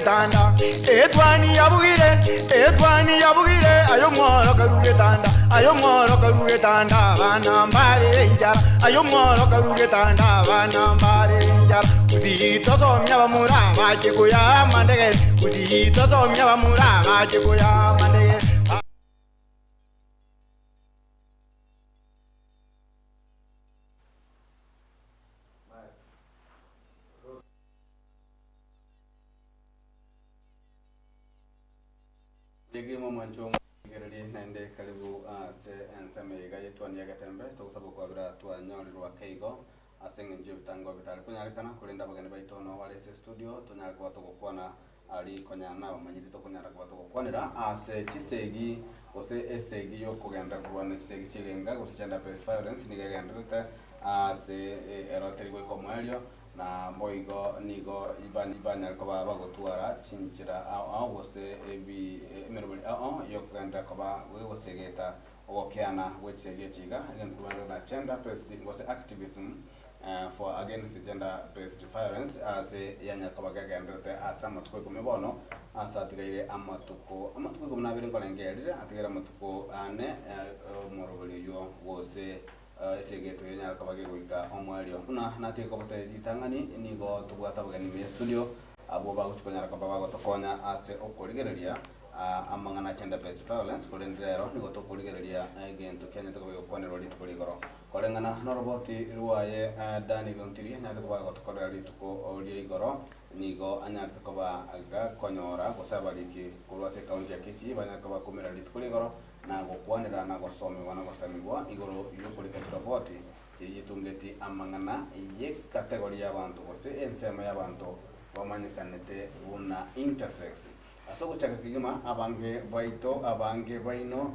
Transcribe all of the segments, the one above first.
tanda etwani yabugire ayo mworo karuge tanda bana mbale njara ayo mworo karuge tanda bana mbale njara uzito somya bamura baje kuya mandege uzito somya bamura baje kuya mandege Jigimo manchongo geredi nende karibu se enseme gaje twani ya gatembe to sabu kwa bra twa nyori rwa keigo asenge nje bitango bitali kunyari kana kulinda bagene baito no wale se studio tunyari kwa to kwana ali konyana bamanyiri to kunyara kwa to kwanira ase chisegi ose esegi yo kugenda kurwana chisegi chirenga gusichanda pe violence ni gagenda ase eroteri ko komwelio na moigo nigo ibanya ko baba gotwara chinchira awose ebi emerobali yo kugenda ko ba wegosegeta okeana wechege chiga again na gender based was activism for against gender based violence as yanya ko bagagenda asama tukwe kumibono asatigaire amatuko kumnabire ngolengerira atigera amatuko ane morobali yo wose esegeto yenya kabage goika omwalio kuna nati ko bote ditangani nigo tubwata bagani me studio abo baguchikonyara ko baba gotokonya ase okoligereria amangana gender based violence kolendero nigo tokoligereria agento Kenya to go konero litukoligoro kolengana noroboti ruaye dani gontiri nyaka ko baba gotokolera lituko olie igoro nigo anyaka ko ba aga konyora ko sabaliki kulwase county ya Kisii banyaka ba komera litukoligoro na gukwanira na gusome wana gusamibwa igoro yukolika tofauti yitungeti amangana ye kategori y'abantu bose ensema y'abantu bamanyikanete una intersex asoko chaka kigima abange baito abange baino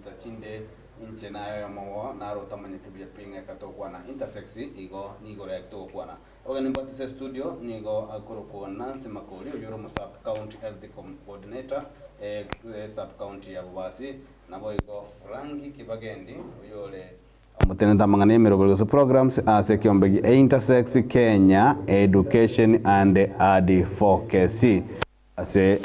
ntachinde inchenayo yamawa naro tamanyike bya pinga katokwana intersex igo nigo recto kwana ogani batise studio nigo akoro ko Nancy Makori yoro Sub County Health Coordinator Sub County ya Bubasi nabo igo Rangi Kibagendi uyole Mutenda mangane mirogoloso programs ase kiombegi Intersex Kenya Education and Advocacy ase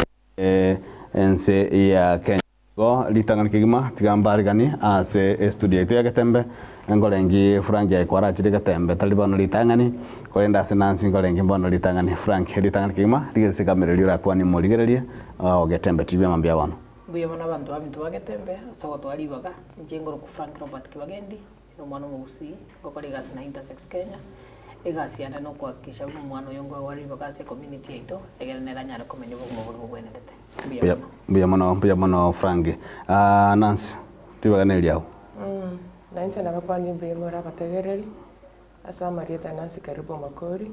ense ya Kenya go litangana kigima tigambari gani ase studio ya Gatembe ngolengi Frank ya kwara chiri Gatembe talibano litangani kolenda Nancy ngolengi mbono litangani Frank litangana kigima ligese kamera lira kwa ni moligereria Gatembe TV mambia wano buyabona abantu babitu bagetembe sawa twalibaga njengoro ku Frank Robert Kibagendi no mwana mugusi gokolegasi na Intersex Kenya egasiana no kwakisha mwana yongo walibaga se community yaito egerenera nyara komeni bogo bwenedete buyamano Frank Nancy tibaganeli yao nancha nabakwani buyamora bategereri asa Marieta Nancy Karibu Makori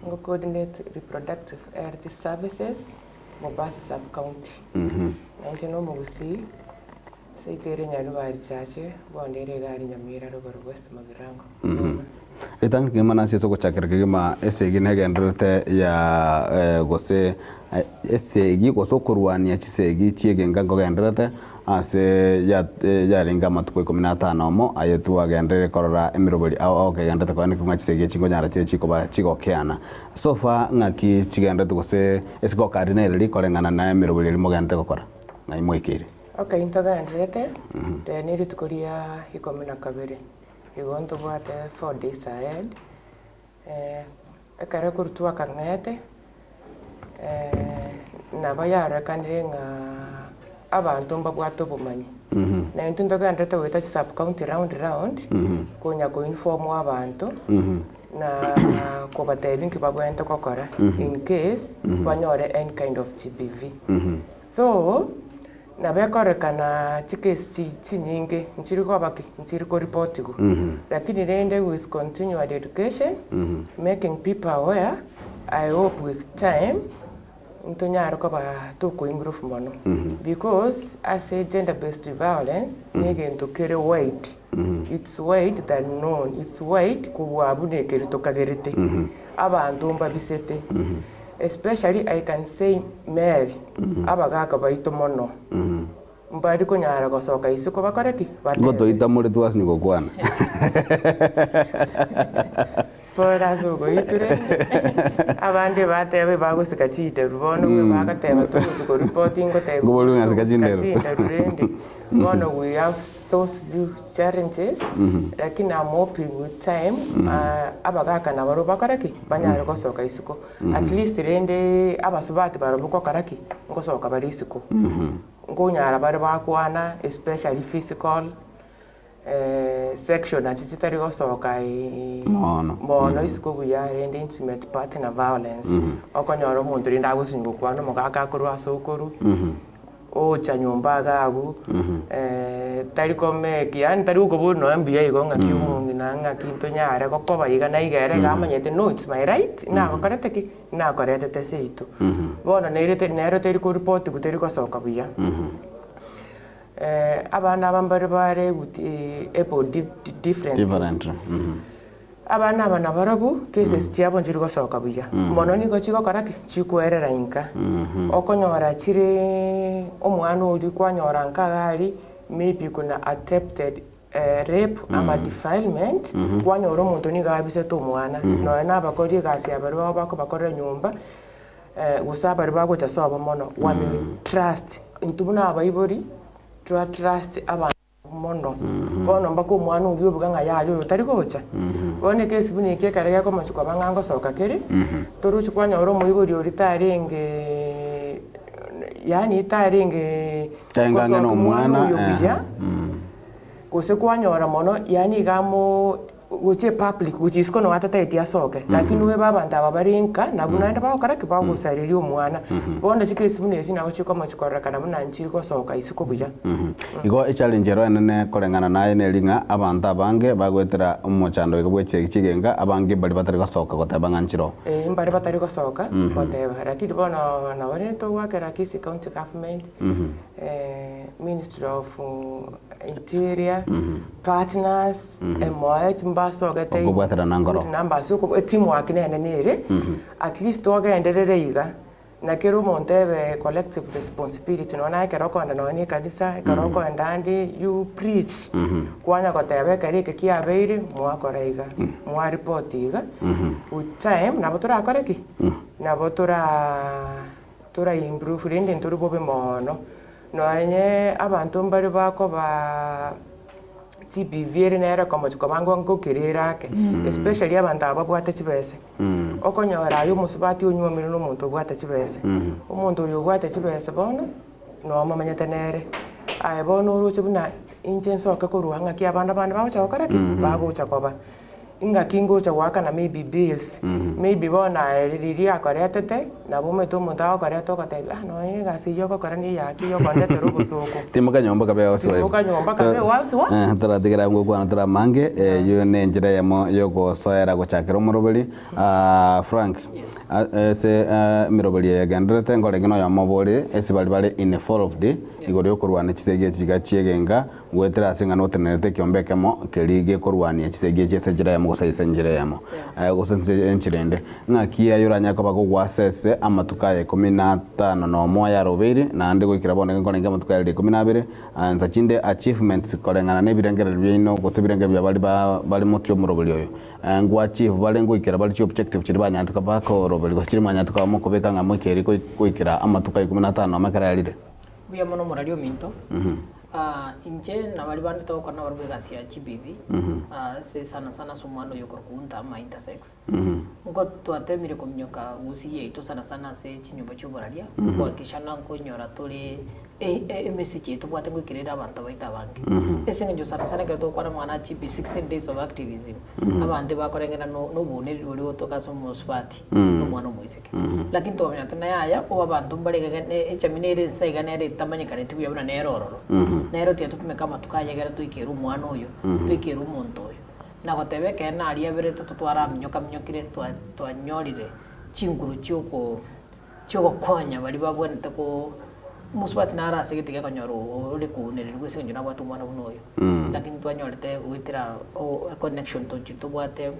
ngo coordinate reproductive health services Mombasa Sub County. Nanche no mugusi seitere nyalu bari chache bondere gari nyamira ruguru West Magirango. Etang kimana siso ko chakere kima esegi negendrete ya gose esegi goso kurwani ya chisegi chiege ngo gendrete ase ya lenga matukwe 15 mo ayetu agendere korora emirobali au gendrete kwani kuma chisegi chingo nyara chiko ba chiko keana so far ngaki chigendrete gose esiko cardinal kolengana na emirobali mo gendrete kokora na imwekere okay intoga gendrete de niri tukoria hikomina kabere igonto bwate 4 days ahead ekare kurtua kangete na bayara kanire nga abantu mbabwato bumanyi na intundo gandrete weta Sub County round konya ko inform abantu na ko batebinki babwente kokora in case banyore any kind of GBV so na bekorekana chikesi chinyinge nchiri ko baki nchiri ko report go lakini rende with continued education making people aware I hope with time ntonyaro ko ba to ko improve mono because as a gender based violence nigento kere weight it's weight than known it's weight ko wabune kere to kagerete abantu mbabisete especially I can say male abaga baito mono mbari ko nyara go soka isuko bakoreki goto itamure tuas ni gokwana Pora so go iture. Abande batebe bagusika chite rubono we bagateba tuko reporting go tebe. Go bolu ngasika chinde. One we have those few challenges. Lakini I'm hoping with time abagaka na baroba karaki banyare ko soka isuko. At least rende abasubati barobuko karaki ngo soka bari isuko. Ngo nyara bari bakwana especially physical section atitari go soka mono isuko buya rende intimate partner violence. Okonyoro muntu rinda gusingo kwano mugaka kurwa sokuru. Ocha nyumba gagu tari komeki yani tari uko buno MBA igonga kiumungi nanga kinto nyare ko koba iga na igere gamanyete no it's my right na korete ki na korete teseitu bono nero teri ko report guteri ko soka buya abana bambare bare guti different abana barabu cases tiabo njiri ko soka buya mono ni ko chiko karaki chikuerera inka okonyora chire omwana uri kwanyora nkagari maybe kuna attempted rape ama defilement kwanyora omuntu ni gabise to mwana no na bakori gasi abari bako bakora nyumba gusaba bari bako chasoba mono wame trust intubuna abayibori trust aba mono bono mbako mwana uri obuganga yayo tari gocha bone kesi buni kekare yako machuko bangango soka kere toruchi kwanyora omuyibori ori tarenge yani tarenge tenganga no mwana kose kwanyora mono yani gamo uche public which is kono atata etia soke lakini we baba ndaba barinka na gunaenda ba karaki ba gusariri omwana bonda chikesi bune sina ochiko machikora kana muna nchiko soka isiko buja igo challenge ro enene korengana naye nelinga abantu abange bagwetera umuchando igobweche kigenga abange bali batari gosoka goteba nchiro mbari batari gosoka goteba lakini bono na wale to wakera kisi county government Ministry of Interior partners MOH mbaso gate kubwatera nangoro namba so ko teamwork nene nere at least toga enderere iga na kero monteve collective responsibility no na kero ko no ni kanisa kero ko ndandi you preach kwanya ko tebe kari ke kia beire mwa koreiga mwa report iga with time na botura koreki na botura improve rende nturu bobe mono no anye abantu mbari bako ba TPV nera como chikomango ngo kirerake especially abantu ababwate chibese okonyora yo musubati onyomero no muntu bwate chibese omuntu yo bwate chibese bono no mamanyete nere ai bono uruche buna injenso akakuruhanga ki abana bacha okaraki bagucha koba inga kingo cha waka na maybe bills maybe bona riri akaretete na bomo to munda akareto katela no ni gasi yoko karani yaki yoko ndete rugo soko timuka nyomba kabe waswe timuka nyomba kabe waswa tara tigira ngo kwa tara mange yo ne njira yamo yoko soera go chakero murobeli Frank se mirobeli ya gandrete ngore gino ya mobole ese bali in a fall of day igore yokurwana kisege chigachiyenga gwetera singa no tenete kyombekemo kelige korwania kisege chesejira ya mugosaisa njira yamo gosense enchirende ngakia yuranya ko bagogwasese amatuka ya 15 no moya robiri na ande gwikira bonde nkorenga amatuka ya 12 anza chinde achievements korengana ne birengere bino gotubirenge bya bali mutyo murobuli oyo ngwa chief bali gwikira bali objective chiri banyantuka bako robili gochiri manyantuka mukobeka ngamukeri gwikira amatuka 15 amakara yalire buya mono morario minto inje na bali bandi to kana barbe gasi ya chibibi se sana sumano yokor kunta ma intersex ngo twatemire komnyoka usiye ito sana se chinyumba cyubararia kwa kishana nkonyora tole message to bwate ngikirira abantu baita bangi esinga njo sana gato kwa mwana chibi 16 days of activism abandi bakorengena no bone uri otoka somo spati no mwana moiseke lakini to myatana yaya o abantu mbalega echaminere saiganere tamanyikane tibuya buna nerororo nero tia tupume kama tukayegera tuikiru mwana uyu tuikiru muntu uyu na gotebeke na aria bere tutwara mnyokire twanyorire chinguru cyoko konya bali babonete ko musubati nara sigitiga kanyoro uri kunere rwese njuna bwatu mwana buno uyu lakini twanyorite uitira connection to chitubwate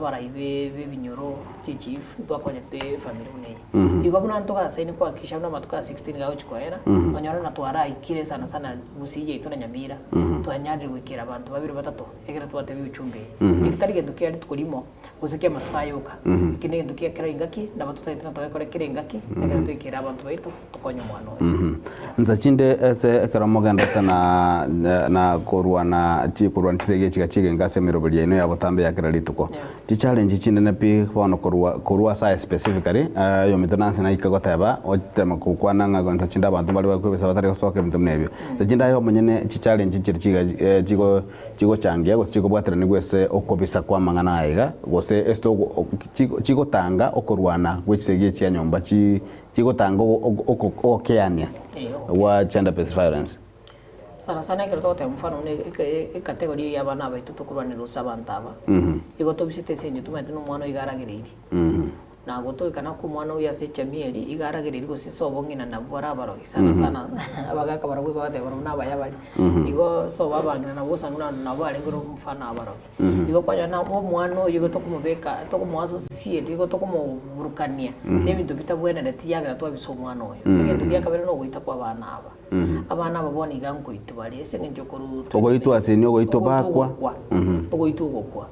baraibe binyoro chief twakonyete family unei igo buna ntoka saini kwa kisha na matuka 16 gawo chikoera onyora na twara ikire sana sana musije ituna nyamira twanyari wikira abantu babiri batatu egera twate biuchumbe ikitari gendo kyari tukurimo gusikia matwayoka kine gendo kyakira ingaki na batuta ituna twakora kire ingaki egera twikira abantu baitu tukonyo mwana nza chinde ese karamoganda na korwa na chikorwa ntisege chikachige ngase mirobali eno ya botambe yakira lituko ti challenge chinene pi bono korwa sa specifically yo mitonanse na ikagoteba otema kukwana ngagonta chinda abantu bali bakwebesa batari gusoka mitomnebyo so chinda yo munyene chi challenge chiri chigo changia go chigo bwatera ni gwese okobisa kwa mangana aiga gose esto chigo tanga okorwana gwechege chia nyomba chigo tanga okeania wa gender based violence sana sana kero tote mfano ne kategoria ya bana baitu tukurwanira usabantaba igoto bisite senye tumete no mwana igaragiriri na goto ikana ku mwana uya se chamieri igaragiriri go sisobo ngina na bora baro sana sana abagaka baragwe bate baro na bayabali igo so babangina na bosa nguna na bale ngoro mfana baro igo kwa na mwana igo to kumubeka to kumwaso society igo to kumuburukania nebintu bitabwena ndati yagira to biso mwana oyo ngendo bya kabere no guita kwa bana abana baboni ganko itubali ese ngenjo koru ogo itu aseni ogo itu bakwa ogo itu gokwa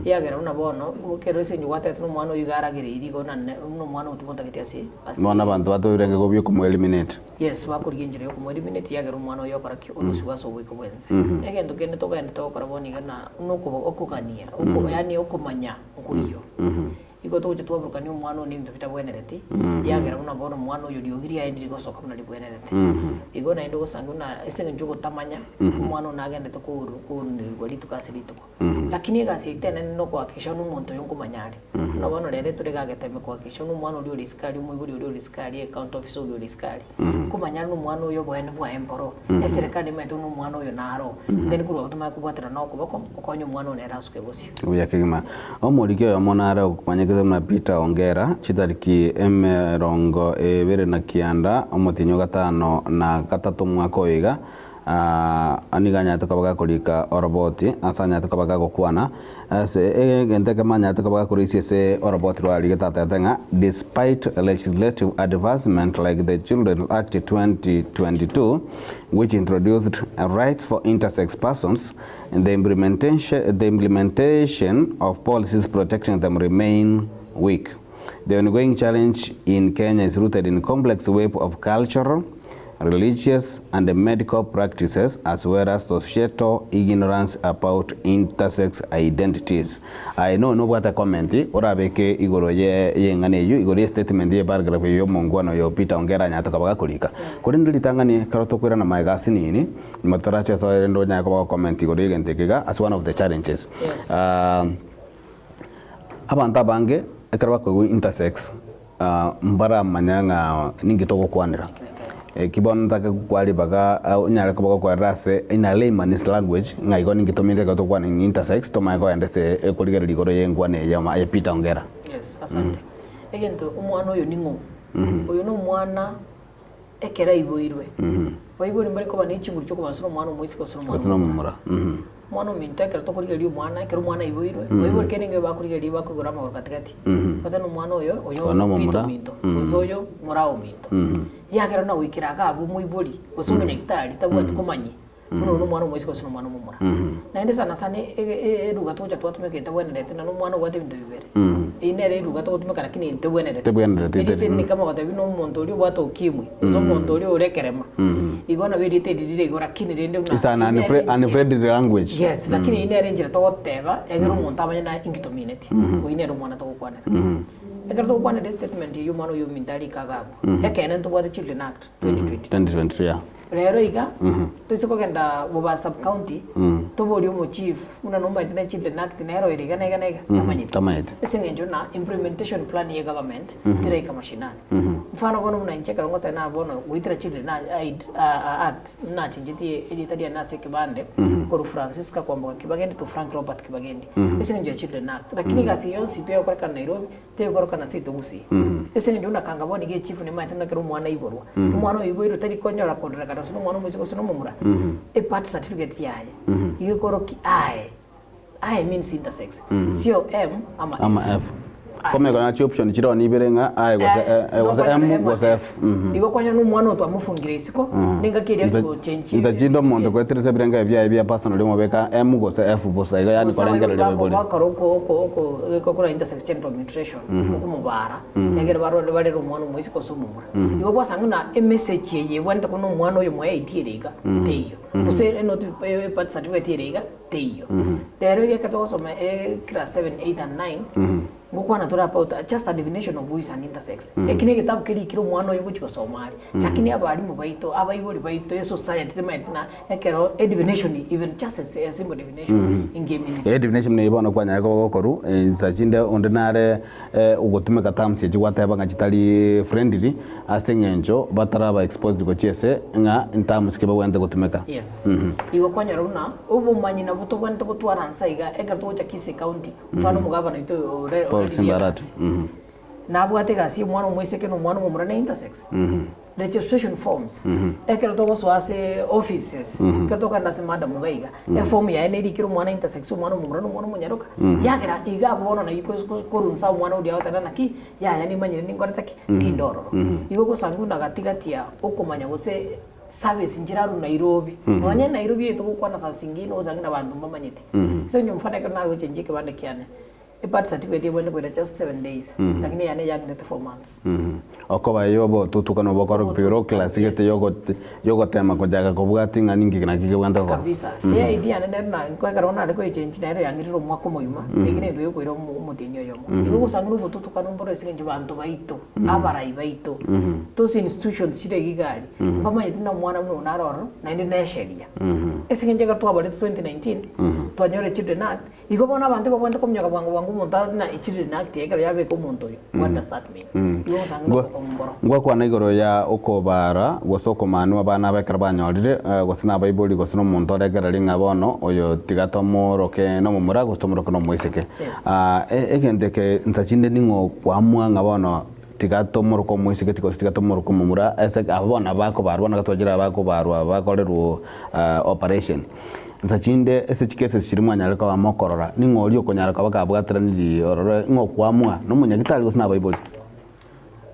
yagira una bono ukero ese nyugata tuno mwana igaragiriri go na no mwana utumonta kitiasi mwana bantu bato go byo kumu eliminate yes bakuryenjire yo kumu eliminate yagira umwana yo koraki onusu waso bwo kubwenze egendo kene togenda tokora boni gana nuko okukania yani okumanya ukuriyo igo to jetu abrukani umwana ni mtu bitabwenereti yagira una bono mwana uyo liogiri aindi gosoka muna libwenereti igo na ndo sanguna ese njugo tamanya umwana nagende to kuru ni gori tukasiri tuko lakini gasi tene no kwa kisha n'umuntu yo kumanyari no bono rere turegagete kwa kisha n'umwana uri riskari umwe uri riskari account officer uri riskari kumanyari n'umwana uyo bwene bwa emporo eserekani meto n'umwana uyo naro then kuru utuma kubwatira no kuboko ukonyo umwana ne rasuke bosi uyakigima omurikyo yo monara kumanya na Peter Ongera chitariki emerongo ebere na kianda omutinyo gatano na gatatu mwaka oiga aniganya tukabaga kulika oroboti asanya tukabaga gukwana ase gente kamanya tukabaga kurisi se oroboti rwali gatatenga despite legislative advancement like the Children Act 2022 which introduced rights for intersex persons and the implementation of policies protecting them remain weak. The ongoing challenge in Kenya is rooted in complex web of cultural, religious and medical practices as well as societal ignorance about intersex identities. I know no what a comment ora beke igoro ye ngane yu igoro statement ye paragraph yo mongwana yo Peter Ongera nya tukabaga kulika kuri ndilitangani karoto kwira na maigasi nini mataracha so ndo nya ko comment igoro igentekega as one of the challenges. Abantu bange ekarwa ko intersex mbara manyanga ningitoko kwanira kibon taka kwali baga nyara ko baga kwa rase in a layman's language ngai ko ningitominde ko to kwa intersex to mai ko ndese kuligera ligoro yengwa ne ya Peter Ongera. Yes, asante. Egento umwana oyo ningo oyo no mwana ekera iboirwe boibori mbari ko bani chinguru cyo kumasoro mwana umwisi ko soro mwana mwana mintekera to kuligera mwana ekera mwana iboirwe boibori kenenge bakurigeria bakugura amagoro katikati patano mwana oyo pito minto uzoyo morao minto yagera na wikiraga abu muibori usuno nektari tabwati kumanyi no mwana umwisi ko soro mwana mumura na ende sana sana ruga toja twatumeke tabwana lete na no mwana wate bintu bibere inere ruga to tumeka lakini tabwana lete ni kama watabi no muntu uri bwato ukimwe zo muntu uri urekerema igona birite didire igora kini rende una isana unafraid language yes lakini inere njira to teba egero muntu amanya na ingitomineti ko inere mwana to kwanera egero to kwanera statement yu mwana yu mindali kagabu ekene to bwate Children Act 2023 ya rero iga tuko genda boba sub county to bori mu chief una nomba itena Children Act nero iriga nega tamanyita esengenjo na implementation plan ya government dire kama shinani mfano bono muna incheka ngota na bono witira Children Act na chinjiti editaria na sekibande ko Francisca kwamba kibagendi to Frank Robert kibagendi esengenjo Children Act lakini gasi yonsi pia kwa Nairobi te kwa kana sito gusi esengenjo na kanga boni ge chief ni matena kero mwana iborwa mwana iboiro tari konyora kodra sono mwana mwezi kosono mumura e part certificate yaye igikoro ki ae I means intersex sio M ama F kome kana option chiro ni berenga was M was F igo kwanya no mwana to amufungire isiko ninga kiria ko change nza jindo mondo kwetereza birenga bya personal mo beka M go F bosa iga yani korengero le bole ko kula intersex genital mutilation ko mubara ngere baro le bale mwana mo isiko sumura igo kwa sanguna message ye wanda ko no mwana uyu mo yaitiriga teyo use no part certificate iriga teyo lero ye kato soma class 7 8 and 9 ngukwana tora about just a definition of who is an intersex ekine kitabu kiri kiro mwana uyu guchiko somali lakini abarimu baito abayibori baito e society temetina ekero a definition even just a simple definition in game a definition ne ibona kwanya yako koru insachinde ondinare ugotumeka terms ye gwata banga chitali friendly asengenjo bataraba exposed go chese nga in terms kiba wende gutumeka yes igo kwanya runa ubu manyi na buto kwanta gutwara nsaiga ekero to Kise county mfano mugabana ito Simbaratu nabwate gasi mwana mwiseke no mwana mumura na intersex registration forms ekero to waswase offices keto kana simada mugaiga e form ya ene dikiro mwana intersex mwana mumura no mwana munyaruka yagira iga bono na yiko korunsa mwana udi awata naki ya yani manyire ningoretaki indoro igo gusangunda gatigatia ukumanya gose service njiraru Nairobi nonye Nairobi yeto kwana sasingino uzangina bantu mbamanyete so nyumfana kana go chenjike bande kiane a birth certificate wende kwa just 7 days lakini yana ya 4 months okoba yobo tutukano bokoro piro classic yogo tema ko jaga ko bugati ngani ngina kike wanda ko kabisa ya idea nene na kwa karona de ko change na yangiriro mwako moyuma ngine ndo yoko iro mutinyo yomo igo kusanguru bututukano mboro singe bantu baito abarai baito those institutions chire gigari mbama yitina mwana mwe unaroro na ndi na sheria esinge njega twabale 2019 twanyore children act igo bona abantu babonde komnyoka bwangu umuntu na ichiri nakti ekero yabe ko umuntu what does that mean yo sangwa ko mboro ngwa kwa igoro ya ukobara gosoko manu abana bekera banyorire gosina bible gosino umuntu aregera ringa bono oyo tigatomo roke no mumura gostomo roke no mwiseke egendeke nsachinde ningo kwamwa ngabono tigatomo roko mwiseke tigatomo roko mumura ese abona bako barwana gatwagira bako barwa bakorerwo operation nsachinde ese chikese chirimwa nyareka wa mokorora ningori okonyareka bakabwatira niri orore ngokwamwa no munyagitari gosina bible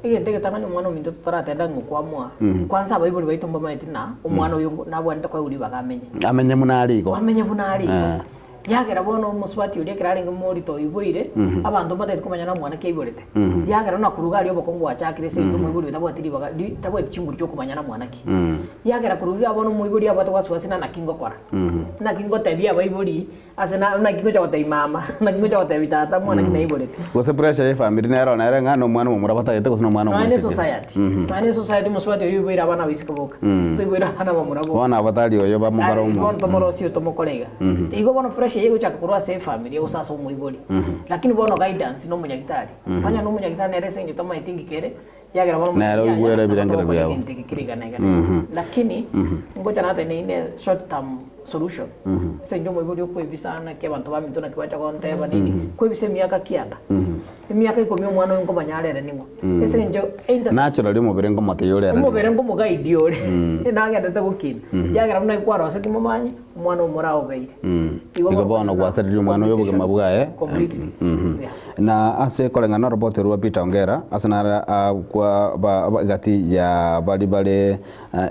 ndege tamani mwana minto tutaratenda ngokwamwa kwanza bible baitumba maitina umwana uyu nabwanda kwa uri bagamenye amenye munariko yagera bono muswati uri kirari ngomorito ibuire abantu batete kumanya na mwana keiborete yagera na kurugari obokongo achakire se ngo mwiburi tabwatiri baga tabwe chinguru cyo kumanya na mwana ki yagera kuruga bono mwiburi abato waswasina na kingo kora na kingo tabia baiburi asena na kingo cha taimama na kingo cha tabitata mwana kinaiborete gose pressure ye family na era na era ngano mwana mumura batayete gusina mwana mwana society muswati uri ibuire abana bisikoboka so ibuire abana bamura bo wana abatali oyo bamugaro mu bono tomoro sio tomokolega igo bono yego chaka kurwa safe family yo sasa umuiboli lakini bono guidance no munyagitari fanya no munyagitari nere senje toma itingi kere yagira bono na ro gwera birangera byao lakini ngoja nata ine short term solution senje umuiboli yo kwebisana ke abantu baminto na kibacha konte banini kwebise miaka kianda miaka ikomi mwana ngo banyarere ningo esenje naturally mu birengo mateyore mu birengo mu guide yore nagenda tagukina yagira muna ikwara wasati mumanye mwana umurao beire igo bono gwasatiri mwana uyo bugema bwae na ase kolengana robot ruwa Peter Ongera asana kwa gati ya bali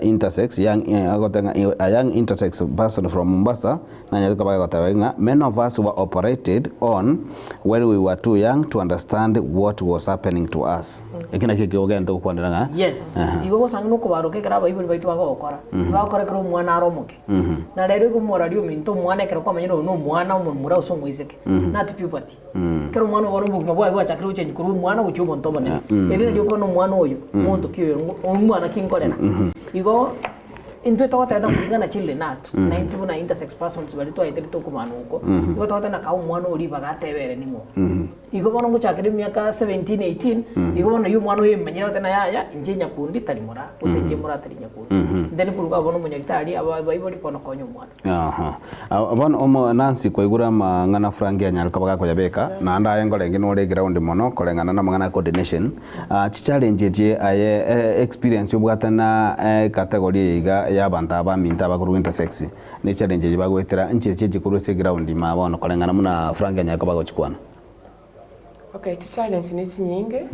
intersex young intersex person from Mombasa na nyaruka baga tawenga many of us were operated on when we were too young to understand what was happening to us ekina kigioga ndo kwandana yes igo sangno ko baroke kara bible baitu baga okora bakora karo mwana aromoke na lero ko morario minto mwana kero kwa manyiro no mwana umura uso muizeke not puberty kero mwana waro bugma bwa chakiro chenye kuru mwana uchubo ntoba ne ele ndio kono mwana oyo muntu kiyo mwana kinkolena igo into tota na kulingana children act na into na intersex persons bali to aitiri to kumanuko igo tota na ka mwana uri bagatebere ningo igo bono ngo chakire miaka 17 18 igo bono yu mwana uyu manyira tena ya injenya kundi tarimura usenje mura tarinya kundi then kuruga bono munyagitari abaibori pono konyo mwana bono omo Nancy koigura mangana frangi anyaruka bagako yabeka na anda yengo lengi no le ground mono kolengana na mangana coordination challenge je aye experience ubwatana category iga ya banta ba minta ba kuru intersex ni challenge ba gwetera nche kuru se ground ma bono kolengana muna Frank nyako ba gochikwana. Okay, challenge ni nyingi.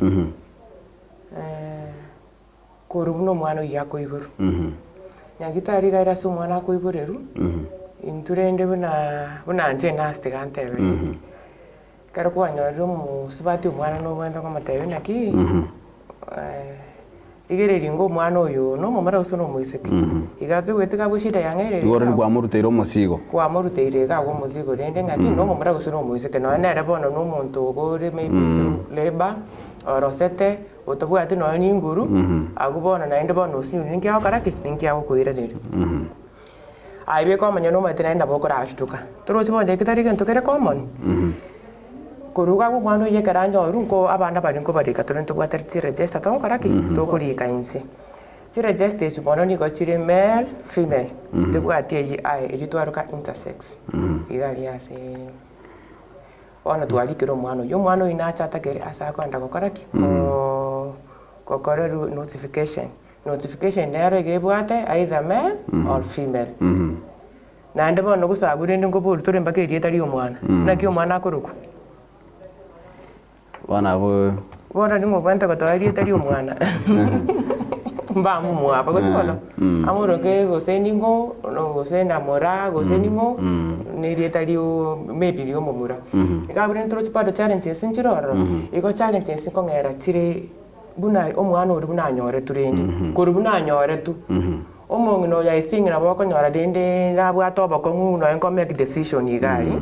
Kuru buno mwana yako iburu. Nyagitari gaira su mwana ko ibureru. Inturende buna nje naste gantebe. Karo kwa nyoro mu subati mwana no wenda kwa mateyo naki. Igere ringo mwana oyo no mumara usono muiseke. Igazo gweteka bushida yangere. Igore kwa muruteiro musigo. Kwa muruteire ga go musigo rende ngati no mumara usono muiseke no nere bono no muntu gore maybe leba orosete otobu ati no ni nguru agubona na inde bono usinyu ninki aho karaki ninki aho kuira rero. Aibe kwa manyono matena ina bokora ashtuka. Torosi bonde kitari gento kere common. Kuruga go mwana ye karanyo runko abana bari ngo bari katorento bwa terti register to karaki to kuri kainse. Ti register ci bono ni go tire male female. Te bwa ti ai etwaruka intersex. Igari ase ona twali kiro mwana yo mwana ina chata kere asa ko anda ko karaki ko koreru notification nere ge bwate either male or female. Na ndebo no kusagure ngo bulu tore mbake rietari omwana na ki omwana akuruku Bona ni mo kwenta ko tawari rietari omwana mba mu apa ko solo amuro ke go seningo no go senamora go seningo ne rietari maybe yo momura ikabure ntro chipado challenge sinchiroro iko challenge sinko ngera tire buna omwana uri buna nyore turende kuri buna nyore tu omongi no ya thing na boko nyora dende na bwa to boko nguno enko make decision igari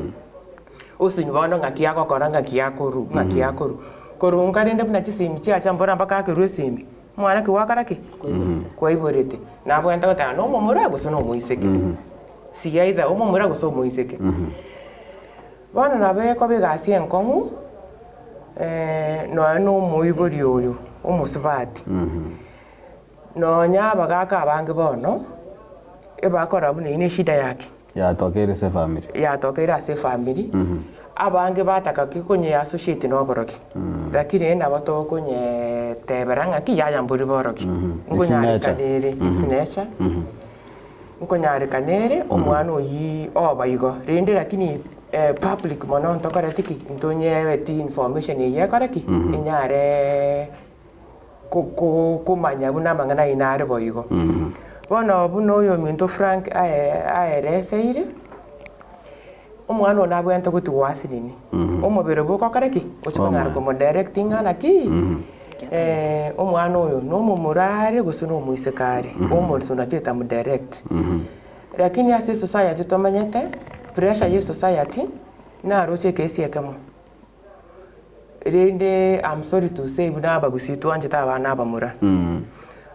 usinyu bono ngakia ko koranga kiakuru ngakiakuru koru ngarende buna chisimi chiacha mbona mpaka akirusimi mwana ki wakaraki kwa iborete na bwenta kota no momura go sono muiseke si aidha omomura go so muiseke bana na be ko be gasi enkongu no muibori oyo omusubati no nyaba gaka abange bono ebakora bune ine shida yake yatokere se family abange bataka kikonye associate no boroki lakini enda bato konye teberanga ki yaya mburi boroki ngonya kanere sinecha ngonya kanere omwana oyi obayigo rende lakini public mono ntokara tiki ntonye weti information ye karaki inyare kumanya buna mangana inare boyigo bono buno yo minto Frank aereseire omwana ona bwento kuti wasinini omobere boko karaki ochikongara ko directing anaki omwana oyo no momurare gusuno muisekare omonsona teta mu direct lakini ase society tomanyete pressure ye society na roche kesi ekamo rende I'm sorry to say buna bagusitu anje tabana bamura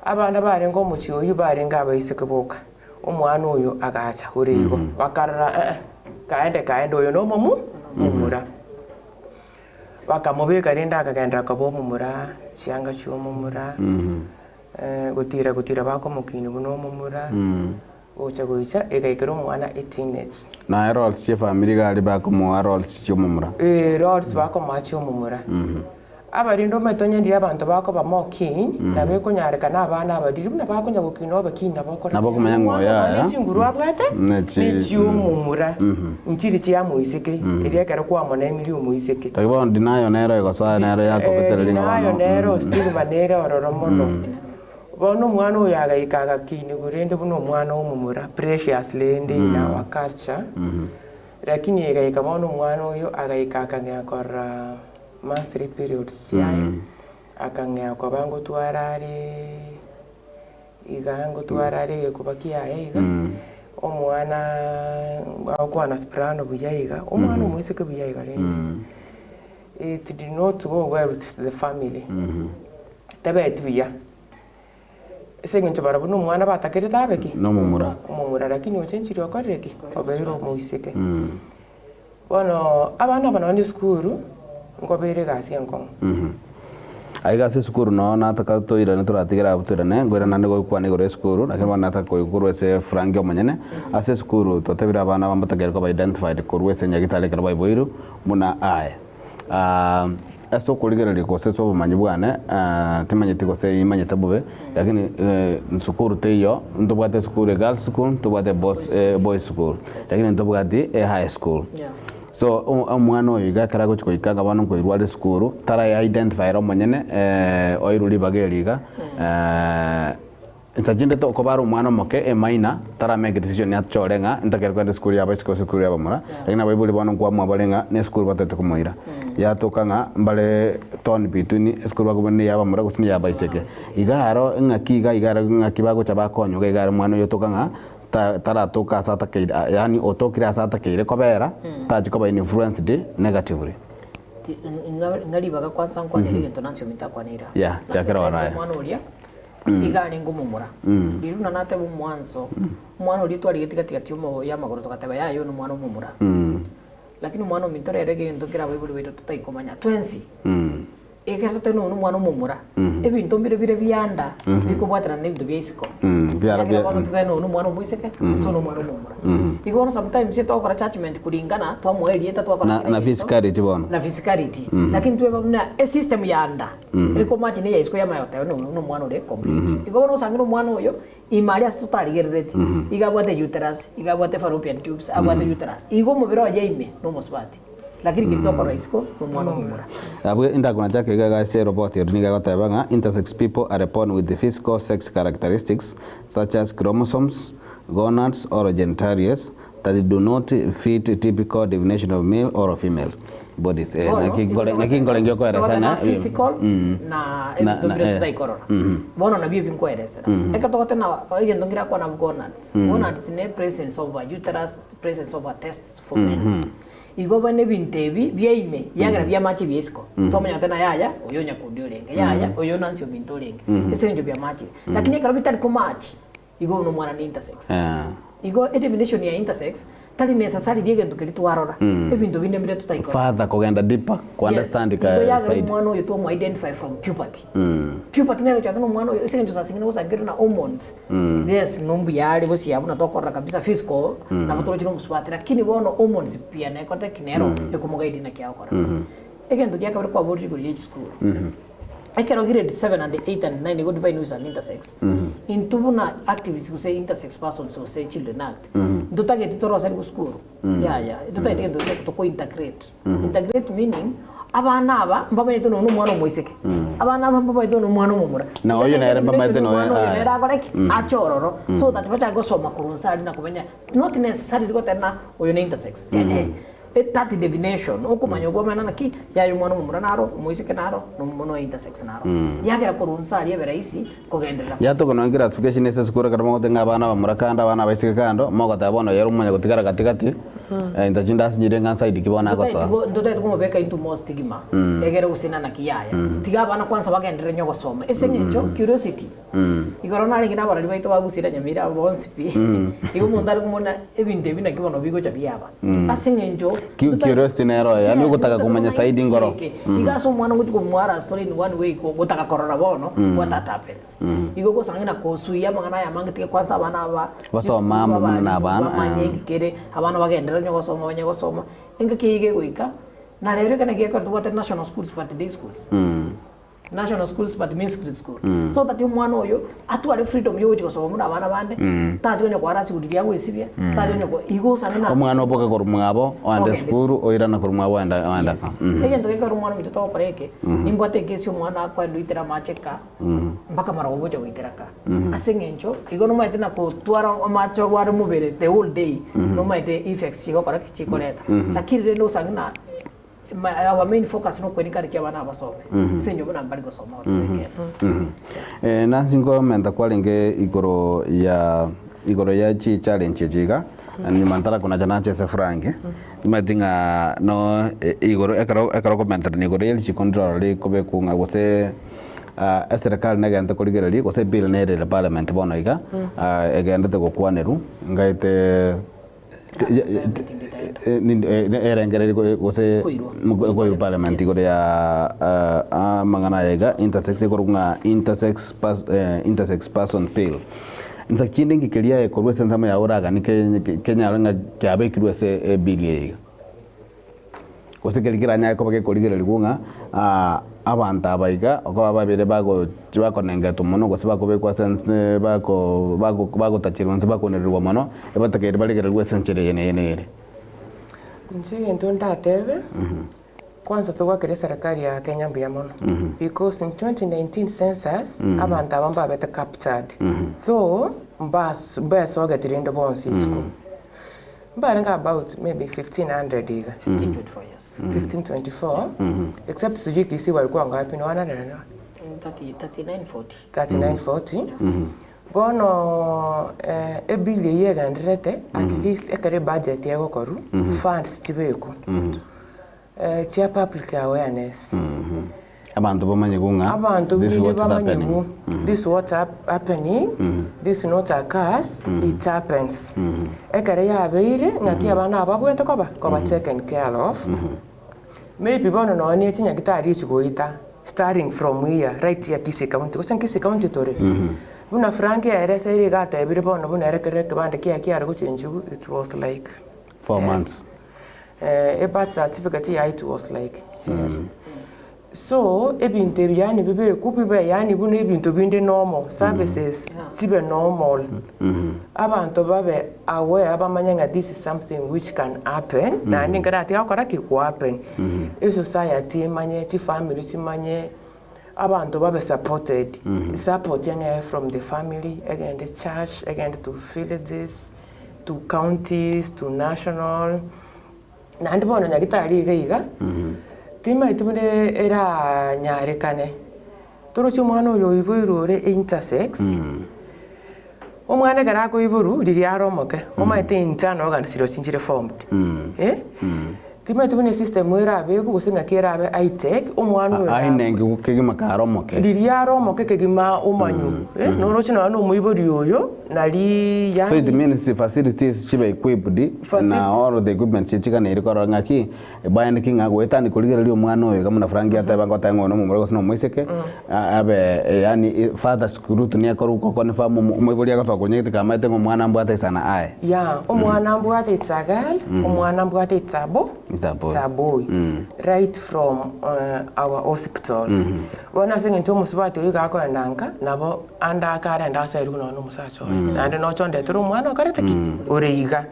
abana bare ngo muchi oyu bare ngaba isekuboka omwana oyo agacha hurego bakarara kaende oyo no momu mumura bakamubeka renda akagenda kabo mumura cyanga cyo mumura gutira bakomukini buno mumura ocha goicha egaikero mwana 18 na roles che family gali bakomo roles cyo mumura roles bakomacho mumura abarindo metonye ndi abantu bako bamoki na beko nyareka nabana abadiri na bako nyagukino abakini nabakora nabako manyangwa ya chinguru abwate nechi mumura ntiri cya muiseke eriakera kwa mona emiri muiseke takibo ndinayo nero igoswa nero yako beterelinga nayo nero still banero ororomono bono mwana oyaga ikaga kini gurende buno mwana omumura precious lende na wa culture lakini ega bono mwana oyo agaikaka ngakora monthly periods yae akangea kwa bango twarare igango twarare kubakia yiga omwana akwana soprano buyayiga omwana omwiseke buyayiga rende it did not go well with the family tabetuya sengencho barabuno mwana batakere tabeki no mumura lakini ochenchiri okoreki obero muiseke bono abana bana school ngobere gasi enkong aiga se sukuru no nataka toira ne turatigira butura ne ngwera nande go kwani gore sukuru lakini bana nataka ko iguru ese Frank omanyene ase sukuru totebira abana bambatagera ko identified ko rwese nyagitale kera boiru muna aye eso kuligereri kose so manyi bwane timanyite kose imanyite bube lakini nsukuru teyo ntobwate school girls school tobwate boys school lakini ntobwate high school so omwana oyo igakara gochiko ikaga bano ko irwale school tara identify ro monyene oiruli bageriga Insajinde to kobaro mwana moke maina tara make decision ya chorenga intakere kwenda school ya bicycle school ya bamara lakini baibuli bano kwa mwabalenga ne school batete kumoira ya tokanga mbale ton bituni school bagubone ya bamara gusini ya bicycle igaro ngakiga igaro ngakibago chabakonyo igaro mwana yo tokanga tara toka sata keira yani otokira sata keire kobera tajiko ba influenced negatively ngali baga kwanza kwa nile tonancio mitakwanira ya jakera wana mwana ulia igani ngumumura iruna nate bu mwanzo mwana uri twari gitigatigati umo ya magoro tukateba yayo no mwana umumura lakini mwana mitorere gendo kira bayibuli wetu tutaikomanya twensi ekera tuteno no mwana umumura ebintu bire byanda bikobwatira n'ibintu byisiko byara tuteno no mwana umwiseke so no mwana umumura igona sometimes yeto okora judgment kulingana twamweli yeta twakora na physicality bono na physicality lakini tuwe babuna system yanda iko imagine ya isiko ya mayote no mwana ule complete igona usangiro mwana oyo imali asitutarigerereti igabwate uterus igabwate fallopian tubes abwate uterus igo mubiro yaime no mosbati lakini kitoko raisiko no mwana umura abwe inda kuna jake gaga se robot yoniga gotabanga intersex people are born with the physical sex characteristics such as chromosomes gonads or genitalias that do not fit typical definition of male or female bodies nakingole ngoko era sana physical na ebitobire tutaikorora bono na bibyo binkoeresa eka togote na igendo ngira kwa na gonads ne presence of a uterus presence of a testes for men igoba ne bintebi byaime yagira byamachi byesiko tomanya tena yaya oyo nyakundi olenge yaya oyo nansio bintu olenge ese njo byamachi lakini karo bitari ko match igo no mwana ni intersex igo definition ya intersex tali necessary diege tukiritu warora ebintu bine bire tutaikora further kugenda deeper ku understand ka side mwana oyo to identify from puberty puberty nero chatano mwana oyo ese njo sasingina usangiro na hormones yes numbu yali bosi yabuna tokora kabisa physical na batolo chino muswati lakini bono hormones pia na konta kinero ekomogaidi na kyakora egendo kyaka bari kwa bori kuri school I can grade 7 and 8 and 9 go divine news and intersex. Into na activities who say intersex persons who say children act. Do target to rosa go school. Yeah. Do target to ko integrate. Integrate meaning abana aba mbaba yetu no mwana moiseke. Abana aba mbaba yetu no mwana mumura. Na oyo na era mbaba yetu no era goreki achororo so that bacha go soma kurunsa na kumenya not necessarily go tena oyo na intersex. That definition okumanya gomana naki yayo mwana mumura naro moiseke naro no mono intersex naro yagera kurunsa ali eberaisi kugenderera yato kono ngira classification ese skura karamo tenga abana bamura kanda abana baiseke kando moko tabono yero mumanya gutigara katikati intajinda sijirenga side kibona ko so ndote kumobeka into more stigma egera usina nakiyaya tiga abana kwanza bagenderera nyogo soma ese nyecho curiosity igorona ali ngina barali baito bagusira nyamira bonsipi igo mundari kumona ebinde bina kibono bigo chabiyaba asengenjo curiosity nero yani gutaka kumanya side ngoro igaso mwana nguti kumwara story in one way ko gutaka korora bono what that happens igo ko sangina ko suya mangana ya mangitike kwanza abana aba basoma mama na abana bamanye kikere abana bagendera nyogo soma banyago soma inga kige goika na lero kana ge ko tuwate national schools but day schools national schools but ministry school so that mwana oyo atwale freedom yo uti basoma muna abana bande tati onye kwarasi kudiri yangu esibya tati onye ko igo sanana omwana oboka ko rumwabo ande school oirana ko rumwabo anda egento ke ko mwana mitoto koreke nimbwate kesi mwana kwa nduitera macheka mpaka mara oboja witeraka asengencho igo no maite na ko twara macho wari mubere the whole day no maite effects chigo kora kichikoleta lakini reno sangina our main focus no kwenika richa bana basome senyo bana mbali gosoma watu na singo menta kwalenge igoro ya chi challenge jiga ni mantara kuna jana chese frange imatinga no igoro ekaro comentar ni igoro yeli chi control ri kobe kunga gose serikali negente kurigereri gose bill nere le parliament bono iga egende te gokwaneru ngaite era ngere gose ko parliament ko ya mangana yega intersex ko nga intersex person bill nza kinde ngikelia ko rwese nzama ya oraga ni Kenya nga kyabe kirwese bill yega gusikirikira nya ko bagikurigira ligunga abantu abaiga okaba babire bakonengetu muno gose bakobekwa sense bagotachirwa nse bakonererwa muno ebatakere baligererwa senchire yene Nchigento ndatebe kwanza tugwakire serikali ya Kenya mbia muno because in 2019 census abantu abamba beta captured so mbas ogatirindo bonsi school mbarenga about maybe 1500 iga 1524 years 1524 except sujikisi walikuwa ngapi ni 3940 bono ebili yega ndrete at least ekere budget yego koru funds tibeko chia public awareness abantu bamanye gunga this is what happening this is not a curse it happens ekere ya beire ngaki abana abagwete koba taken care of maybe bono no ni chinya gitari chigoita starting from here right here Kisii County Kisii County tore buna Frank ya erese iri gata ebire bono buna erekere kibande kia rugo chenju it was like 4 months a birth certificate ya it was like so ebintu yani bibe kubibe yani buna ebintu binde normal services tibe normal abantu babe aware abamanya this is something which can happen na ningara ati akora ki happen society manye ti family manye abantu babe supported supporting from the family again the church again to villages to counties to national na ndibona nyagitari iga tima itubune era nyarekane toro chumwana uyo ibirure intersex omwana gara ko iburu riri aromoke omaite intano organisiro chinjire formed tima itubune system era abego gusinga kera abe itech omwana uyo ainenge gukegima karomoke riri aromoke kegima omanyu noro chino ano muibori oyo nali yani so it means the facilities chiba equipped na all the equipment chichika ne irikora ngaki bayani kinga gwetani kuligera lyo mwana oyo kama na frangi ataba ngota ngono mu murego sino mwiseke abe yani father scrutiny akoro ko ne famu muibori agafa konyete kama tengo mwana mbwate sana aye ya omwana mbwate tsagal omwana mbwate tsabo saboy right from our hospitals bona singe ntomo subati oyo ga ko nanka nabo anda kare anda sa iruno no musacho and no chonde turu mwana kareteki oreiga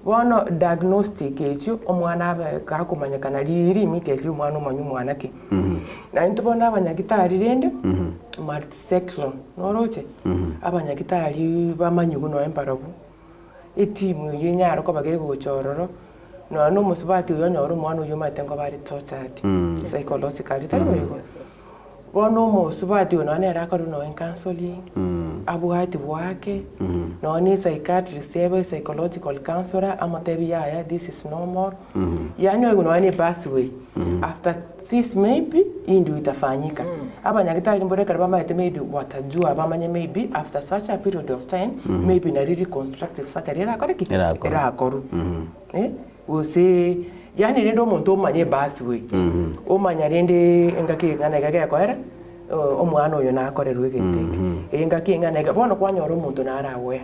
bono diagnostic echo omwana abe ka kumanyakana riri immediately mwana manyu mwana ki na ntubona abanyagitari rende multisectional noroche abanyagitari bamanyugo no emparabu etimu yenyaro ko bagego gochororo no musubati uyo nyoro mwana uyo matengo bari tortured psychologically tarwego bono musubati uyo nane rakoro no en counseling abuhati wake no ni psychiatrist ebe psychological counselor amatebi ya this is normal yani uyo no ni pathway after this maybe indu itafanyika abanyagitari mbore karaba maite maybe watajua bamanye maybe after such a period of time maybe na really constructive surgery era akoru use yani rendo muntu omanye pathway omanya rende engaki ngana gake akoera omwana oyo nakorerwe giteke engaki ngana bono kwanyora omuntu narawe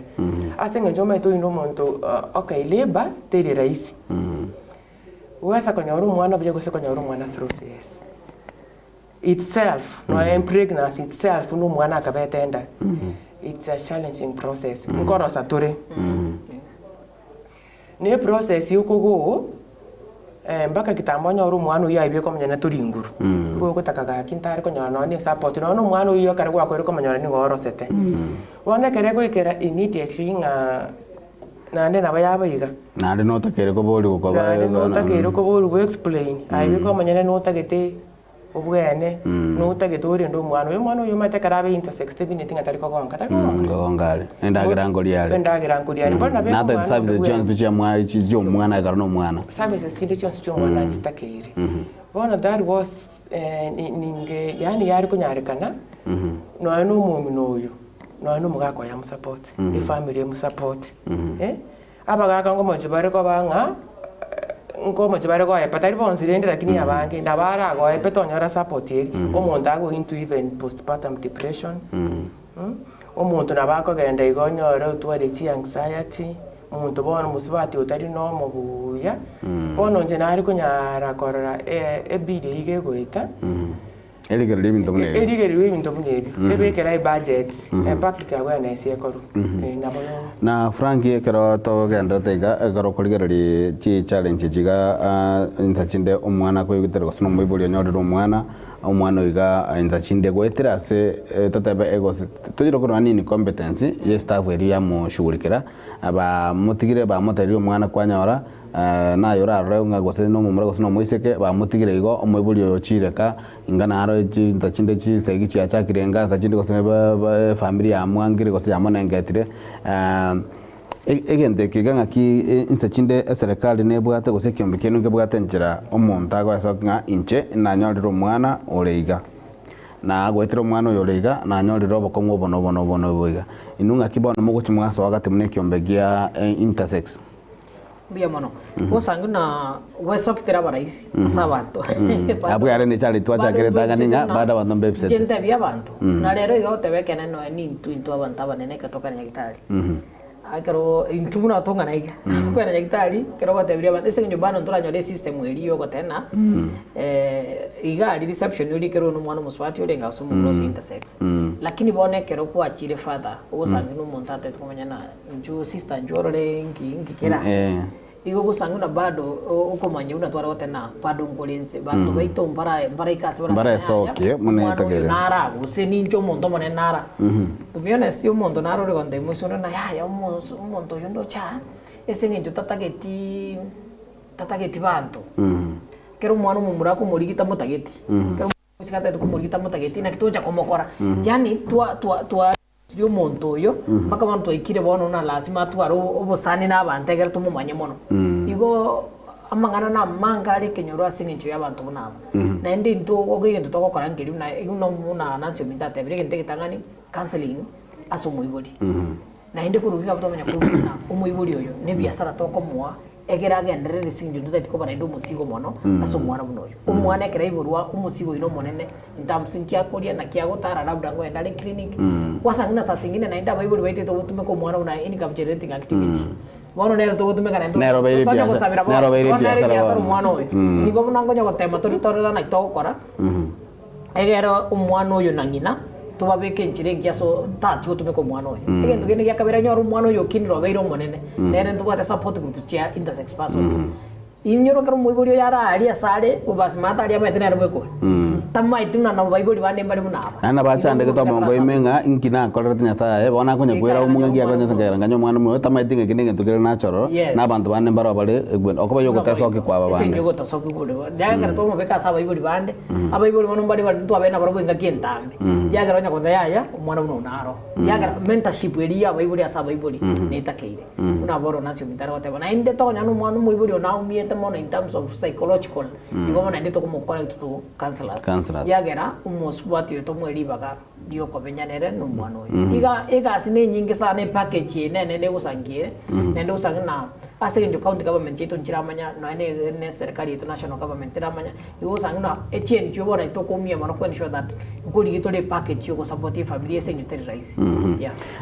asenge njoma to ino muntu okay labor tere raisi wetha konyora omwana bya gose konyora omwana through CS itself no pregnancy itself no mwana akabetenda it's a challenging process ngoro satore ne process yuko mpaka kitambonya uru mwana uyo aibye ko mnyana turinguru ko kutakaga kintari ko nyana ne support no mwana uyo karagwa ko ko mnyana ni ngoro sete wona kere ko ikera immediately nande naba yabayiga nande no takere ko boli ko ba no takere ko boli ko explain aibye ko mnyana no tagete obwene no tagete uri ndo mwana uyo mate karabe intersex tebineti ngatari ko gongale endagirango bona be nada sabe John bicha mwa chijo mwana garno mwana sabe se sinde John chijo mwana chitakere bona that was ninge yani yari kunyarekana no mumu noyo no mugako ya support the family mu support abagaka ngo mojibare ko banga ngo mojibare ko epatari bonsirende lakini abange ndabara go epetonyora support yeri omuntu ago into even postpartum depression omuntu nabako genda igonyora utware chi anxiety muntu bono musibati utari no mubuya bono nje nari kunyara korora ebire ige goita Erigere ibintu buneri. Erigere ibintu buneri. Ebekera budget. Practical awareness yekoru. Na Frank kero to genda tega kero kuligereri chi challenge jiga intachinde umwana ko yigitero kosuno mwibuli onyorero umwana iga intachinde gwetera se tatebe ego tujiro ko nini competence ye staff eri ya mu shugulikira aba mutigire ba motari umwana kwanyora na yora rero ngagose no mu murago no muiseke ba mutigire igo omwibuli yochireka ingana aro chi intachinde chi segi chi achakirenga intachinde kosene ba family ya mwangire kose yamona ngetire egende kiganga ki insachinde serikali nebwate gose kyombe kenu ngebwate njira omuntu agwasoka inche na nyoriro mwana oreiga na agwetero mwana oreiga na nyoriro obokomwe bono boiga inunga kibono muguchi mwaso agate mune kyombe gia intersex bia mono osangu na wesokitera baraisi asabantu abwe are ne chali twacha kere taganinya baada bantu mbepse gente bia bantu na lero yo tebekene no ni intu abantu abanene katoka nyagitari akaro intubuna tonga naiga kwa na nyagitari kero gotebiria bantu ese nyubano ntoranyore system eliyo gotena iga reception yuri kero no mwana muswati uri ngaso mu cross intersex lakini bone kero kwa achire father osangu no montate kumenya na nju sister njorore ngi kera igo gusanga bado ukomanya unatwara gotena bado ngolense bantu baito mbara ikase bara soke mune tagere nara useni njo mondo mone nara to be honest yo mondo nara uri gonde musono na ya mondo yondo cha ese njo tatageti bantu kero mwana mumura ko murigita mutageti kero musikata ko murigita mutageti na kitoja komokora yani tua yo monto yo paka bantu ikire bono na lazima twaro obosani na bante gere tumumanye mono igo amangana na mangare kenyoro asingincho y'abantu bunabo na ndi nto ogigento tokokora ngiri na iguno muna nansio mintate bire gente kitangani counseling aso muibuli na ndi kurugiga butomanya kurugina umuibuli oyo ne biasara tokomwa egera genderere sinjo ndati ko bana ndo musigo mono aso mwana bunoyo umwana ekera iburwa umusigo ino monene ndamsinkia koria na kiago tara labda ngo endale clinic wasangina sasa singine na enda bible baite to tume ko mwana una income generating activity wono nero to tume kana ndo nero baire biasara mwana oyo nigo bunango nyago tema toritorera na itokora egera umwana oyo nangina tubabeke njire ngiaso tatu tume ko mwana oyo egendo gene yakabera nyoro mwana oyo kiniro bairo monene nere ndubata support group cia intersex persons inyoro karo muibulio yara ali asale ubasmata ali ametene arweko tamai tuna na baibuli bane bali munaba ana bachande ke to mongo imenga inkina korete nyasaye bona kunya kwera umunga ngia kwanya ngera nganyo mwana mwe tamai tinga kinenge tukire na choro na bantu bane mbaro bale okuba yoko tasoki kwa babane sinyo go tasoki kule ya kara to mo beka sa baibuli bande abaibuli bono bali bali tu abena baro inga kientambe ya kara nya konda ya mwana uno naro ya kara mentorship eli ya baibuli asa baibuli neta keire una boro nasio mitaro gote na inde to nya no mwana muibuli na umie in terms of psychological igo mona ndito como connect to counselors yagera umuswati yo tomweri baga dio kobenyanere no mwana oyo iga sine nyingi sana package nene gusangire nende usangina ase njo county government yetu nchiramanya no ne serikali yetu national government ramanya igo usangina etieni cyo bona itokomia mano kwa ensure that ngoli gitole package yo support family ese nyo teri rise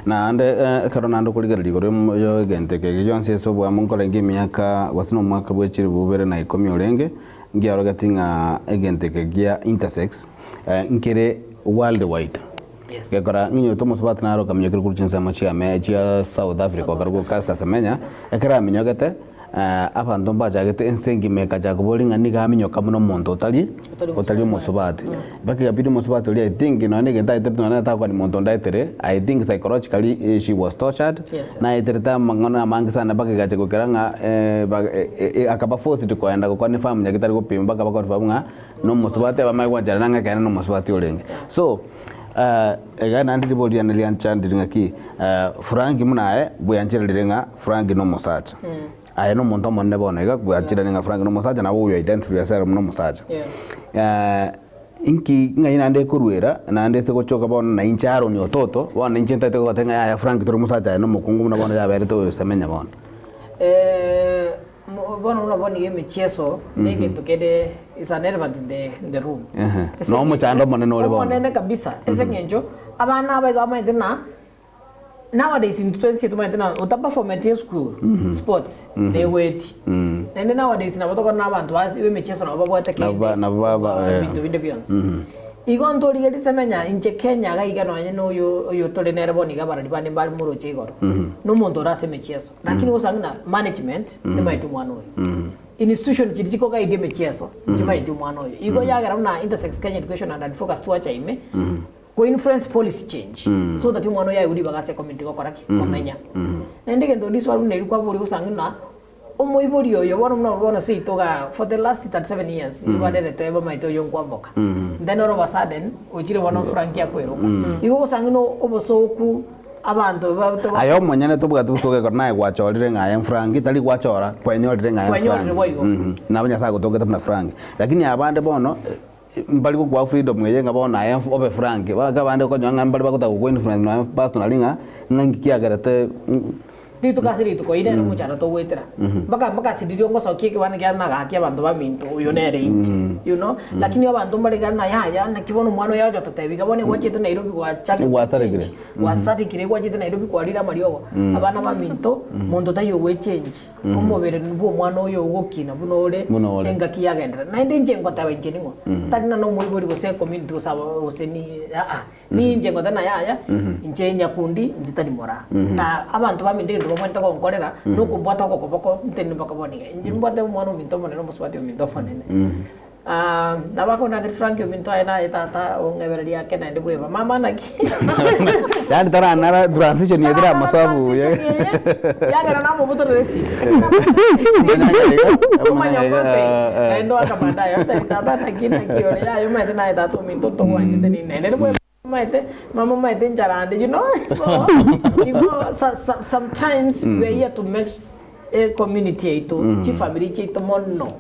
na ande karona ndo kuligera ligoro yo gente ke yonse so bwa munko lengi miaka wasino mwaka bwechiri bubere na ikomi olenge ngiaro gatinga egente ke gia intersex nkere worldwide gekora ninyo tomo sabat na ro kamyo kiri kurchinsa machia meja South Africa kargo kasa semenya ekara minyogete apa ndomba jagete ensengi meka jagobolinga niga minyo kamuno monto otali musubati baki yapidi musubati oli I think no nige ndai tetu na ta kwa ni monto ndai tere I think psychologically she was tortured na itereta mangona mangi sana baki gaje kokeranga akaba forced ko enda ko ni famu nyagitari ko pimba baka ko famu nga no musubati ba mai kwa jana nga kana no musubati olenge so ega nandi bodi analian chandi ngaki Frank munae buyanchira lirenga Frank no musacha I no monto monne bona ega kuachira ninga Frank no musacha na wo identify yourself no musacha inki ngai nande kuruera nande se gochoka bona na incharo ni ototo bona inchenta te gotenga ya Frank toro musacha no mukungu na bona ya bere to semenya bona bona una bona ye michezo nige tukede is an element in the room no muchando mone no le bona nene kabisa ese ngenjo abana ba ga ma dina nowadays in 20 tumaitena utapa format ya school sports they wait and nowadays na batoko na bantu basi we mechezo na baba atakende na baba bintu binde bionse igonto ligeli semenya inche Kenya ga igano anye no yo tole nerebo ni gabara dibane bali muro chegoro no muntu rase mechezo lakini usangina management temaitu mwana oyo institution chitiko ga ide mechezo chimaitu mwana oyo igo yagara na intersex Kenya education and focus to acha ime ko influence policy change so that mwana oyo uri bagase community ko koraki komenya nende gendo diswa ne rukwa buri usangina omoibori oyo bona si toga for the last 37 years ibadere tebe maito yonkwa mboka then all of a sudden ojire bona frankia kweruka igo usangino obosoku abantu ayo monyane tubuga tusoke kornae gwachorire ngaye franki tali gwachora kwenyorire ngaye franki nabanya sago toke tapna franki lakini abande bono mbali kwa freedom ngeye ngabona aye obe franki baga bande ko nyanga mbali bakota ko influence na personal nga ngangikia garate Rito kasiri to ko ine no muchara to wetera baka sidirio ngo sokie ke bana kana ga kia bantu ba minto uyo nere inchi you know lakini abantu mbali kana ya na kibono mwana ya joto tebi kabone wachetu Nairobi kwa chaki wasati kire wachetu Nairobi kwa lira mariogo abana ba minto mondo tayo we change omobere nbo mwana oyo ugokina bunore enga kiyagendera na inde nje ngo tawe nje ningo tanina no muibori go se community go saba oseni ni nje ngo tana ya nje nyakundi nditani mora na abantu ba minto momento ko nkorera no kubota ko kopoko nteni bakaboni njimbote mwana minto monero muswati minto fonene nabako na Frank minto ena etata ongebereri yake na ndibwe mama na kisa yani tara nara transition yedira masabu yagara na mobuto resi kumanya kose ndo akabanda yo tata na kina kiole ya yo mete na etatu minto to wanje ni nene ndibwe mama maite njarande you know so you know sometimes we are here to make a community to chi family chi to monno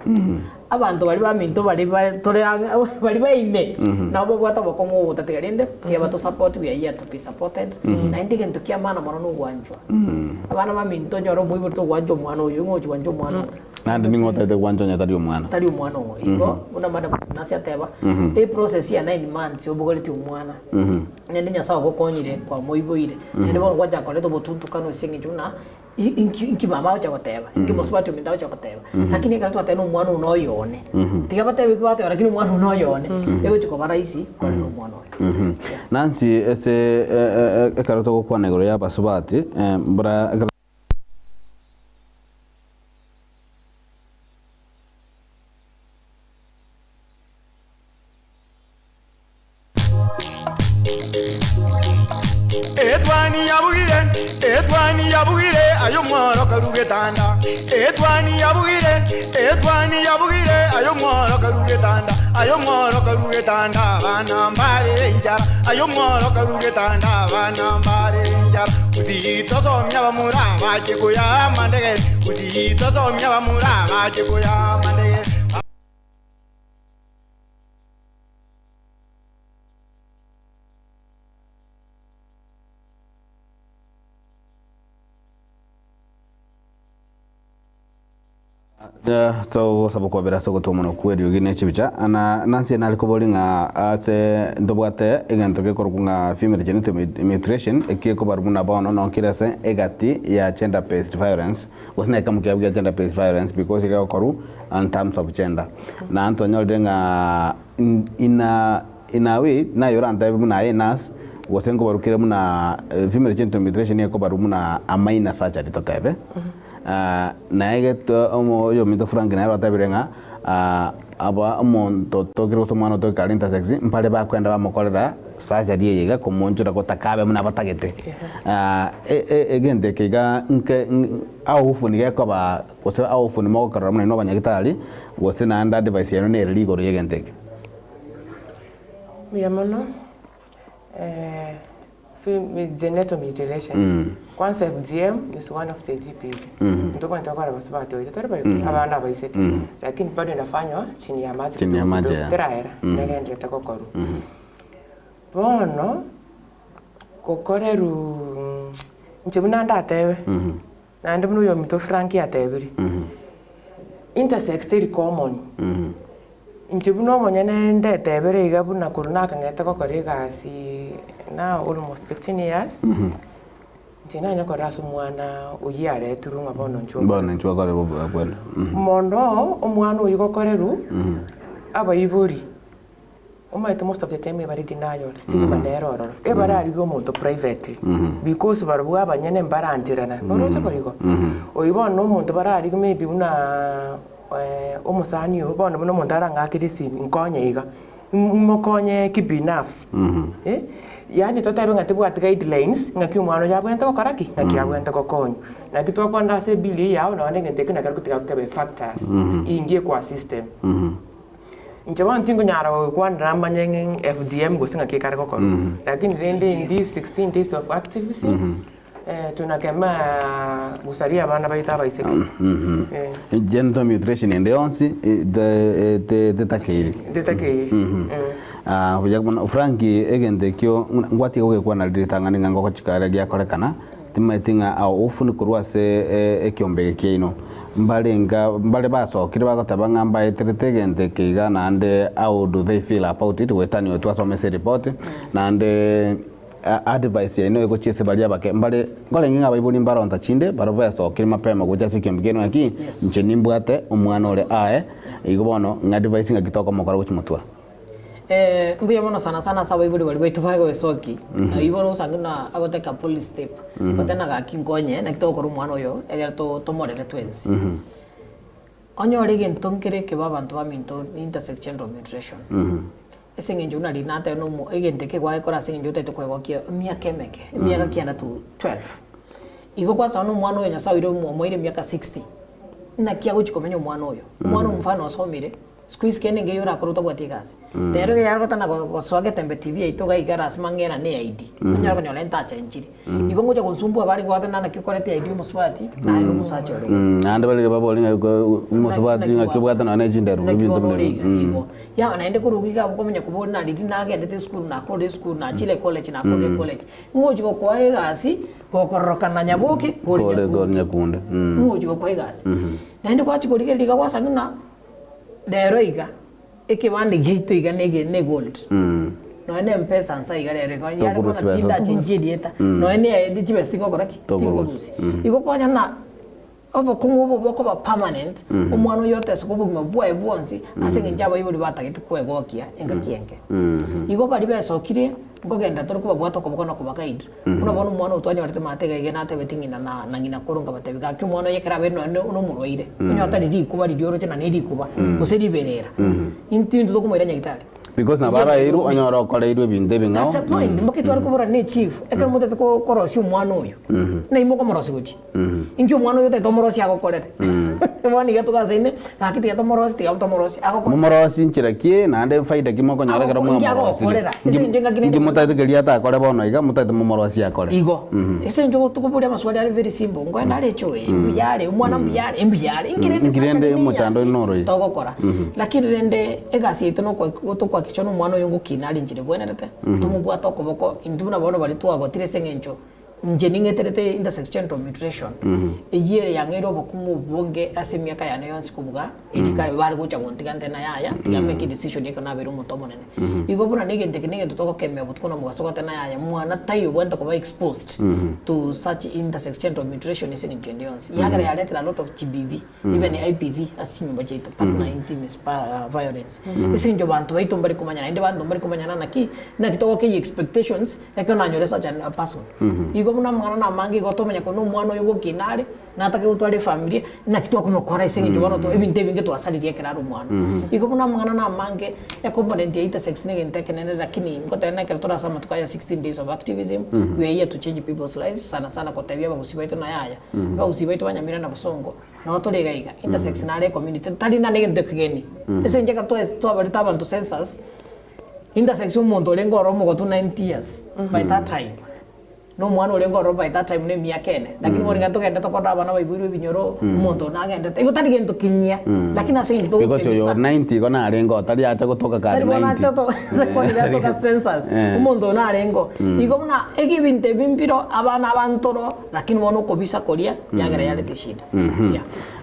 abantu bali ba minto bali ba tolera bali ba ine na bo bwata boko mu tategarinde ke bato support we are here to be supported na ndike ntukia mana mono no gwanjwa abana ba minto nyoro boy burto gwanjo mwana uyu ngochi gwanjo mwana na ndi ngota de gwanjo nya tari umwana ibo una mada nasi ateba e process ya 9 months obogoleti umwana nende nya sawa gokonyire kwa moiboire nende bo gwaja koleto botuntu kano singi juna inki mama ucha koteba inki mosubati uminda ucha koteba lakini kana twatena umwana unoyone tigabate bikubate lakini umwana unoyone ego chiko baraisi kwa umwana oyo Nancy ese ekaroto go kwa negoro ya basubati bra Etwani yabugire ayo mwaro karugetanda Etwani yabugire ayo mwaro karugetanda bana mbale njara ayo mwaro karugetanda bana mbale njara uzito somya bamura bakikuya mandege uzito somya bamura bakikuya mandege so sabo ko bera so ko tomono kwedi ogine chibicha ana Nancy na alikobolinga ate ndobwate egento ke korkunga female genital mutilation ekie ko barumuna bono no kirase egati ya gender based violence wasna kama kia gender based violence because ika koru in terms of gender na antonyo denga in a way na yoranda buna enas wasengo barukire muna female genital mutilation ko barumuna amaina surgery to tebe na eget omo yo mito frank na rata birenga aba monto to kiro somano to kalinta sexy mpale ba kwenda ba mokolera surgery yega komonjura ko takabe muna batagete egende kega nke au funi ga ba wose au funi mo karra muna no banyagitali wose na anda device yano ne ligo yegente yamono genital mutilation. Kwanza FGM is one of the GPV. Ndoko nitakuwa basubati wa itatoa abana baiseti. Lakini bado inafanywa chini ya maji. Chini ya maji. Teraera. Nagende takokoru. Bono kokoreru nchibuna ndatewe. Na ndibunu yo mito franki atebiri. Intersex very common. Nchibuno monyene ndetebere igabuna kuruna kangeta kokori gasi now almost 15 years. tina nya korasu mwana uyare turunga bono ncho bono ncho kore bwena mondo omwana uyu gokoreru abayiburi omaite most of the time bari denial still banderoro ebara go muntu privately because barabwa abanyene mbaranjirana noroche bayigo oyibo no muntu barari maybe una omusani ubona no muntu arangakirisi nkonye iga mokonye kibinafsi yani totabe ngati bwati guidelines ngaki umwana yabwente kokoraki ngaki yabwente kokonyo na kitu kwa ndase bili yao na wanenge tekena karukutika kebe factors ingie kwa system Njawa ntingo nyara kwa ndamba nyeng FDM gosinga kekare kokoro lakini rende in these 16 days of activism tunakema gusaria bana baita baiseke genital mutilation ende onsi de takei bujagmana Franki egende kyo ngwati go kwa na ditangani ngango ko chikare gya korekana timetinga au ofuni kurwase ekyombe kyeino mbale basokire bagotaba ngamba eteretegende kiga nande how do they feel about it wetani wetu asomese report nande advice ino ego chese balia bake mbale ngole nginga bayibuli mbaronza chinde baroba yasokire mapema gocha sikembigeno yaki ncheni mbwate omwana ole ae igobono ngadvice ngakitoko mokora gochimutwa mbuya mono sana sa bayibuli bali baitu bago esoki iboro sangina agoteka police step batena ga kingonye na kitoko ru mwana oyo egerto tomorele twins onyo gentongere ke babantu baminto intersex gender mutilation esengenjo na linata no mo egenteke kwa ekora sengenjo tete kwegokia miaka emeke miaka kiana tu 12 igo kwa sana mwana oyo nyasa iro mo moire miaka 60 na kiago chikomenya mwana oyo mwana mfano asomire squeeze kene ngeyo rakuruta bwatigazi rero ge yargo tana goswage tembe tv itoga igaras mangena ne id nyara konyola entacha injiri igo ngoja konsumbu abari gwata nana kikorete id muswati na iro musacho rero ande bali baboli muswati ngakibwata na ne jinderu igo ya naende kurugiga komenya kubona id na agende school na college na chile college na college ngoji go kwa egasi gokoroka na nyabuki kole nyakunde ngoji go kwa egasi naende kwa chikorige liga wasangina Dero iga ekibande gito iga ne gold no ene mpesa ansa iga rere ko yari ko tinda chinjidi eta no ene dichibe siko koraki tikorusi iko kwanya na obo kumu bo ko permanent umwana yote sikubugima bwa ebwonsi asenge njaba ibuli batagite kwegokia engakienge iko bali besokire ngogenda toro kuba bwato ko bokona kubakaid unabona umwana utwanya warite matega igena ate betingina na ngina koronga batebiga kyo umwana yekera beno no murwaire unyota riri kuba ridyoro tena neri kuba useri berera intindu zo kumwira nyagitari because na bara iru onyora okore iru binde bingao that's the point mbaki twari kubura ne chief ekera mutete ko korosi umwana oyo na imoko morosi guchi inki umwana oyo teto morosi agokorete wani gato gazaine nakiti gato morosi ti gato morosi agokorete morosi nchirakie na ande faida kimoko nyara kera mu morosi ngi mutete gelia ta akore bono iga mutete mu morosi akore igo ese njo tukubulia maswali ari very simple ngwenda ari choe mbiyare umwana mbiyare ngirende mutando noro togokora lakini rende egasi itono kwa kichono mwana oyo ngukinari njire bwenerete tumubwata okoboko induna bono bali twagotire sengencho nje ningeterete intersex gender mutilation eyere yangero bokumu bonge asemiaka yana yonsi kubuga idika bari gocha gontigante na yaya tiga make decision yeko na beru mutomo nene igo buna nigente tutoko keme butko na mugasogota na yaya mwana tayo bwenta kuba exposed to such intersex gender mutilation is in yonsi yagara yaleta a lot of GBV even IPV asinyumba cheito partner intimacy violence isinjo bantu baito mbari kumanya inde bantu mbari kumanya na kitoko ke expectations ekona nyore such a person igo muna mwana na mangi gotomenya kono mwana oyo gokinare natake utwale familia na kitu akuno kora isengi tubano to ebinte binge to asali yake raro mwana igo muna mwana na mange e component ya intersex ne ntekenene lakini ngota na kero tora sama tukaya 16 days of activism we are here to change people's lives sana kwa tabia bagusibaito na yaya bagusibaito banyamira na busongo na otorega iga intersex na ale community tali na nege ndekugeni esenje ka to abarita abantu census intersex umuntu lengo romo go to 90 years by that time no mwana olengo roba at that time ne miakene lakini woni gato genda to koda bana baiburu binyoro moto na genda ego tari gento kinya lakini asengi to because yo 90 gona arengo tari acha gotoka ka 90 tari acha to kwani gato ka census umuntu na arengo igo muna egi binte bimpiro abana abantoro lakini wono kobisa koria yagera yale tishida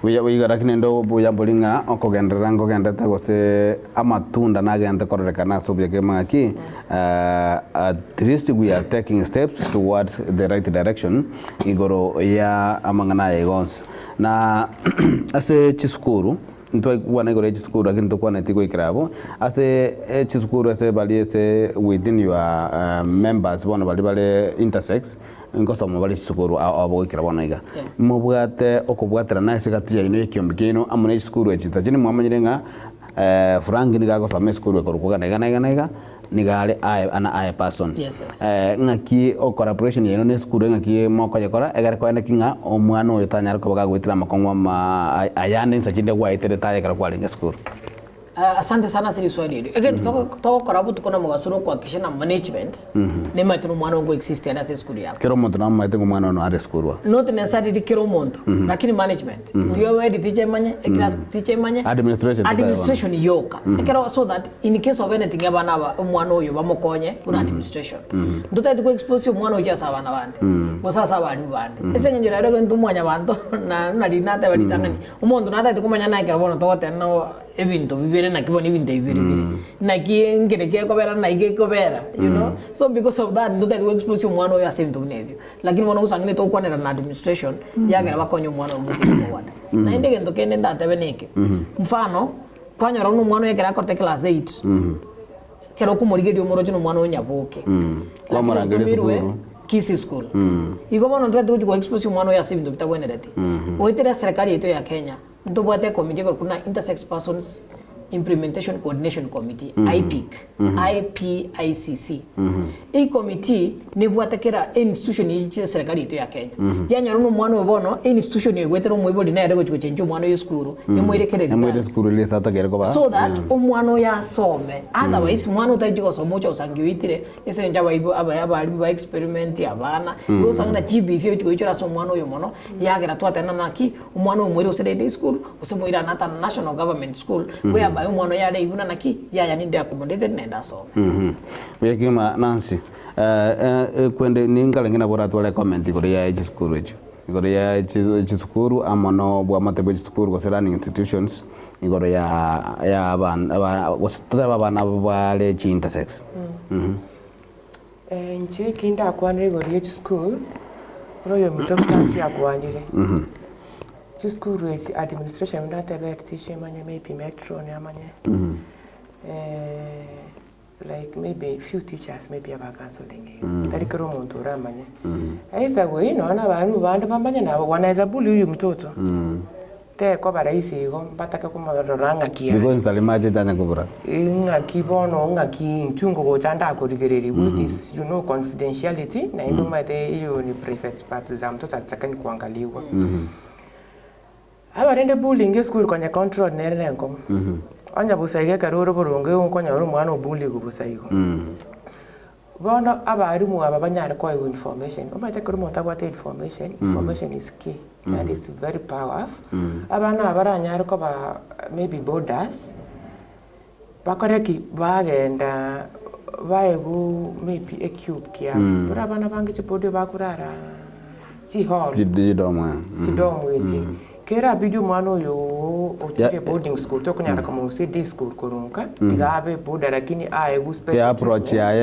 we lakini ndo buya bulinga okogendera ngo genda tagose amatunda na genda koreka na subye kemaki at least we are taking steps toward towards the right direction igoro ya amangana yegons na ase chisukuru ntwa kuona igoro chisukuru lakini tokwa netiko ikirabo ase chisukuru ase bali ase within your members bona bali intersex ngosomo bali chisukuru abo ikirabo naiga mubwate okubwatira na sigati ya ino ekiomikino amune chisukuru echita chini mwamanyirenga Frank ni gago same skuru ko ko nega ni gale ana person ngaki o corporation yeno ne skuru ngaki moko yakora egare ko kinga omwana oyo tanyar ko baga gwitira makongwa ma ayane nsachinde kwa itere taye kara kwa linga skuru. Asante sana siri swali hili. Again toko karabu tukona mugasuro kwa kishina management nema tunu mwana ngo exist ya nase skuru yako. Kero muntu namma itengo mwana no are skuru. Not necessarily kero muntu lakini management. Tiyo wedi teacher manye, class teacher manye. Administration yoka. Kero so that in case of anything abana ba mwana oyo bamukonye una administration. Ndota tuko expose mwana oyo asa abana bande. Musasa bali bande. Ese njira rero ndu mwanya bantu na dinata bali tangani. Umuntu nata tukumanya na kero bono to tenno ebintu bibere na kiboni ibintu ibiri na kiengere ke kobera na ige kobera you know so because of that ndo that expose mwana oyo ase bintu nebyo lakini mwana usangine to kwanera na administration yagera bakonyo mwana moving forward na inde gendo kende ndate beneke mfano kwanyara no mwana yegera korte class 8 kero kumurigedio moro chino mwana onyabuke kwa marangere tukuru kisi school iko bono ndo that go expose mwana oyo ase bintu bitabwenereti oitera serikali yetu ya Kenya ndo bwate committee kuna intersex persons implementation coordination committee IPICC hii committee ni bwatakira institution ya serikali yetu ya Kenya yanya runo mwana webono institution yegwetero mwebo dinaire go chenjo mwana yeskuru yemwerekere le sata gereko ba so that omwana ya some otherwise mwana utajigo somo cha usangiwitire ese njaba ibo abali ba experiment abana yo sangana GBV yo chicho so mwana yo mono yagera twatana naki omwana omwere osede school osemwira nata national government school whereby umwana yale ibuna naki yaya ninde accommodated nenda so wekima Nancy kwende ningala ngina bora twale comment ko ya school echo igoro ya chisukuru amano bwa matebe chisukuru ko learning institutions igoro ya abana wasitaba abana bale intersex nje kinda kwanire igoro ya chisukuru royo mutofati akwanire chisukuru administration ndate teacher manye maybe metro ne amanye like maybe few teachers maybe aba counseling tari kero muntu ramanye aitha go ino ana bantu bamanya nabo wanaweza bully huyu mtoto te ko baraisi go bataka kumaroranga kia because salimaje tanya kubura inga kibono nga ki chungo go chanda ko digereri which is you know confidentiality na ndo mate hiyo ni private part za mtoto atakani kuangaliwa abarende bullying school kwenye control nerengo anya busaige karoro burunge unkonya uru mwana obuli gubusaiko bono abarimu abanyare ko information omate kuri montabwate information is key that is very powerful abana abaranyare ko ba maybe borders bakoreki bagenda baegu maybe a cube kia bura abana bangi chipodio bakurara si hall sidomo ezi kera bidu mano yo otire boarding school to kunyara kama CD school kurunka tigabe boda lakini aegu special ya approach ya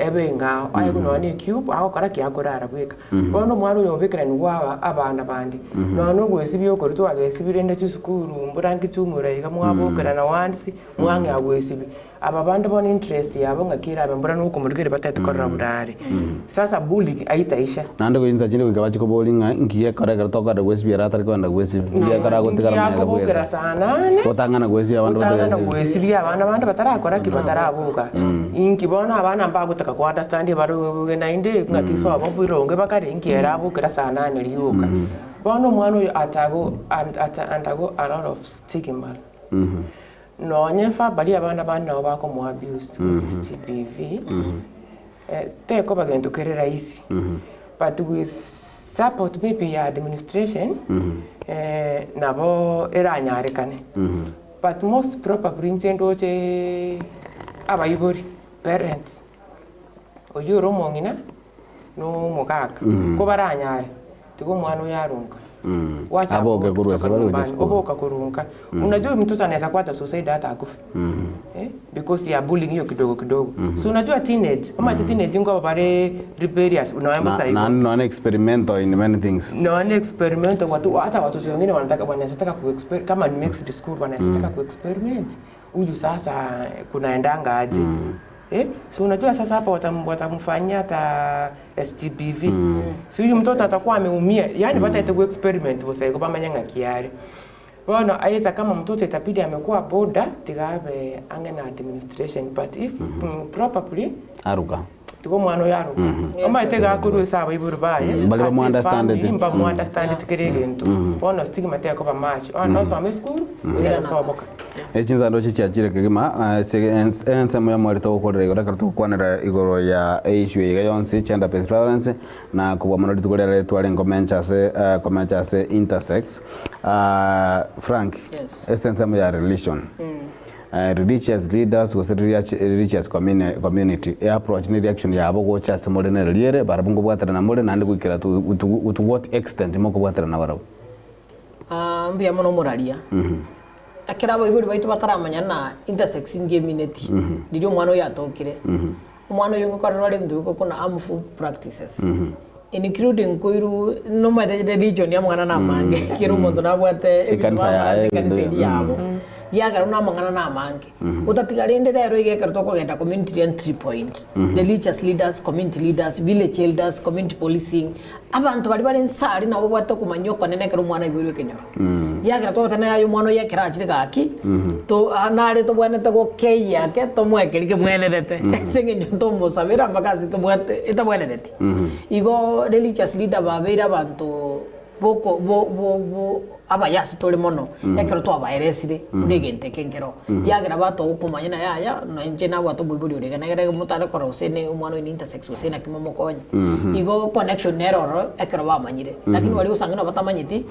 ebe nga aegu no ni cube aho kara ki akorara bweka bono mwana yo bikira ni wa abana bandi no gwesibyo ko to agesibire nde school mburangi tumura iga mwabokera na wansi mwange agwesibi aba bandi bona interest yabo ngakira abambura nuko murigere batete korra burare sasa bullying aitaisha nande ko inza jine ko gabachi ko bullying ngiye kare kare to kada gwesibi rata ko anda gwesibi ngiye kara ko tikara mwana bwera sana ne kotangana gwesibi abantu gwesibi abana bandi batara kora ki batara abuka inki bona abana mbago taka ko understand baro na inde ngatiso abo bironge bakari ngiera abukira sana ne liuka bona mwana uyu atago andago a lot of stigma no nyefa bali abana bana bako mu abuse which is GBV te ko bagendo kerera isi but with support maybe ya administration nabo eranyare kane but most probably ntendo che abayibori parents oyuro mongina no mukaka ko baranyare tuko mwana yarunga aboke kurwesa bali oboka kurunga unajua mtoto anaweza kwata suicide hata akufa because ya bullying hiyo kidogo kidogo. So unajua teenage, ama teenage ngo bare rebellious, unaomba sasa hivyo. Na experimental in many things. Experimental hata watoto wengine wanataka kuexperiment kama ni mixed school wanataka kuexperiment. Huyu sasa kunaendanga aje? So unajua sasa hapa watamfanyia hata STPV. So huyu mtoto atakuwa ameumia. Yaani wataita kuexperiment wasa kwa manyanga kiari. Bueno, aidha kama mtoto itabidi amekuwa boda tigabe angena administration, but if probably aruka tuko mwana yaruka ama itega kuru sawa iburu baye bali ba understand it imba mu understand it kirigento ono stigma te ko ba match ono so ame school ira so boka echinza ndo chichachire kigima ensemo ya mwali to kodere igora kartu kwanera igoro ya issue ya yonse gender based violence na kubwa mano tukolera twale ngomencha se intersex Frank essence ya relation religious leaders was religious community approach ni reaction ya abo gocha se modern reliere barabungo bwatara na modern and kwikira to what extent moko bwatara na barabo mbia mono moralia akirabo iburi baitu bataramanya na intersex community ndirio mwana yatokire mwana yungo karore nduko kuna harmful practices including kuiru no matter the religion ya mwana na mange kiro mondo na bwate kanisa yabo yaga na mangana na mange utatigarinde rero igekara kugenda community entry point religious leaders, community leaders, village elders, community policing abantu bari nsari nabo bwate kumanyoko nene kero mwana ibiro kenyoro yaga totana yayo mwana yakira akiri gaki to anare to bwana to kei yake to mwekeri ke mwenerete singe nto musabira makazi to bwate eta mwenerete igo religious leader babera abantu bo abayasi tole mono ekero to abaeresire negente kenkero yagira bato ukumanya na yaya no nje na bato buburi urega nagera mutale kora usene umwana ni intersex usene kimomo konye igo connection error ekero bamanyire lakini wali usangana batamanyiti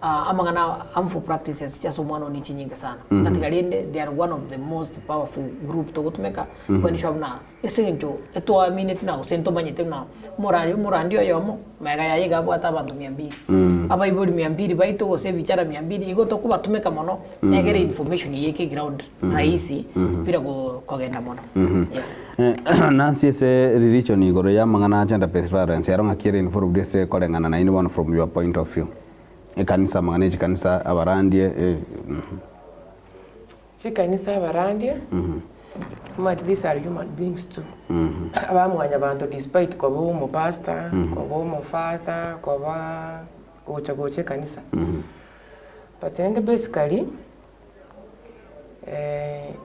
amangana harmful practices just umwana ni chinyinga sana tatigalinde they are one of the most powerful group to gutumeka kwani shobna esenjo etwa minute na usento manyite na morandio yomo mega yayiga bwata abantu 200 abayibuli 200 baito gose bichara 200 igo to kubatumeka mono negere information yeke ground raisi pira kugenda mono Nancy ese religion igoro ya mangana gender based violence yaronga kire inform dese kolengana na anyone from your point of view kanisa manage kanisa abarandie kanisa abarandie but these are human beings too abamwanya abantu despite kwa bo pastor kwa bo father kwa ba gocha kanisa but in the basically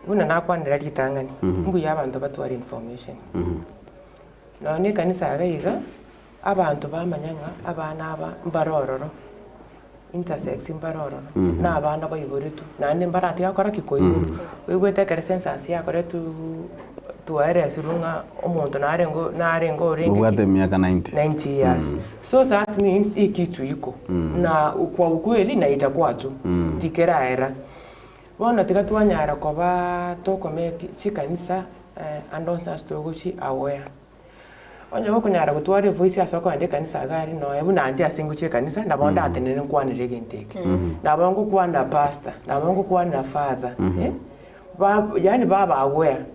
una nakwanira litangani mbu yabantu batwara information none kanisa agaiga abantu bamanyanga abana aba mbarororo intersex imbaroro na abana bayiboretu nande mbarati yakora kikoyiburu wigwete kare census yakora tu areas runga omuntu narengo oringi ubwate miaka 90 years so that means ikitu iko na kwa ukweli na itakuwa tu tikera era bona tikatwanyara koba tokome chikanisa andonsa stoguchi aware onye kunyara gutwara voice asoko ande kanisa gari no ebu nanje asinguche kanisa ndabonda atenene kwanire genteke ndabongo kwana pastor ndabongo kwana father yani baba aware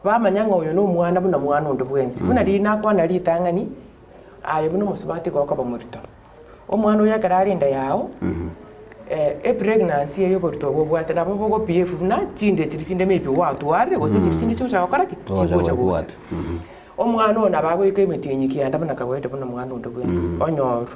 bamanyanga uyo no mwana buna mwana ndo bwensi buna rina kwana ritangani ayo buno musubati ko bamurito omwana uya karari nda yao pregnancy yo borto go bwate nabo go PF na chinde chinde maybe watu are go se chinde cyo chakora kicho cha omwana ona bagwike imitinyikia ndabona kagwete buna mwana ndo bwensi onyoru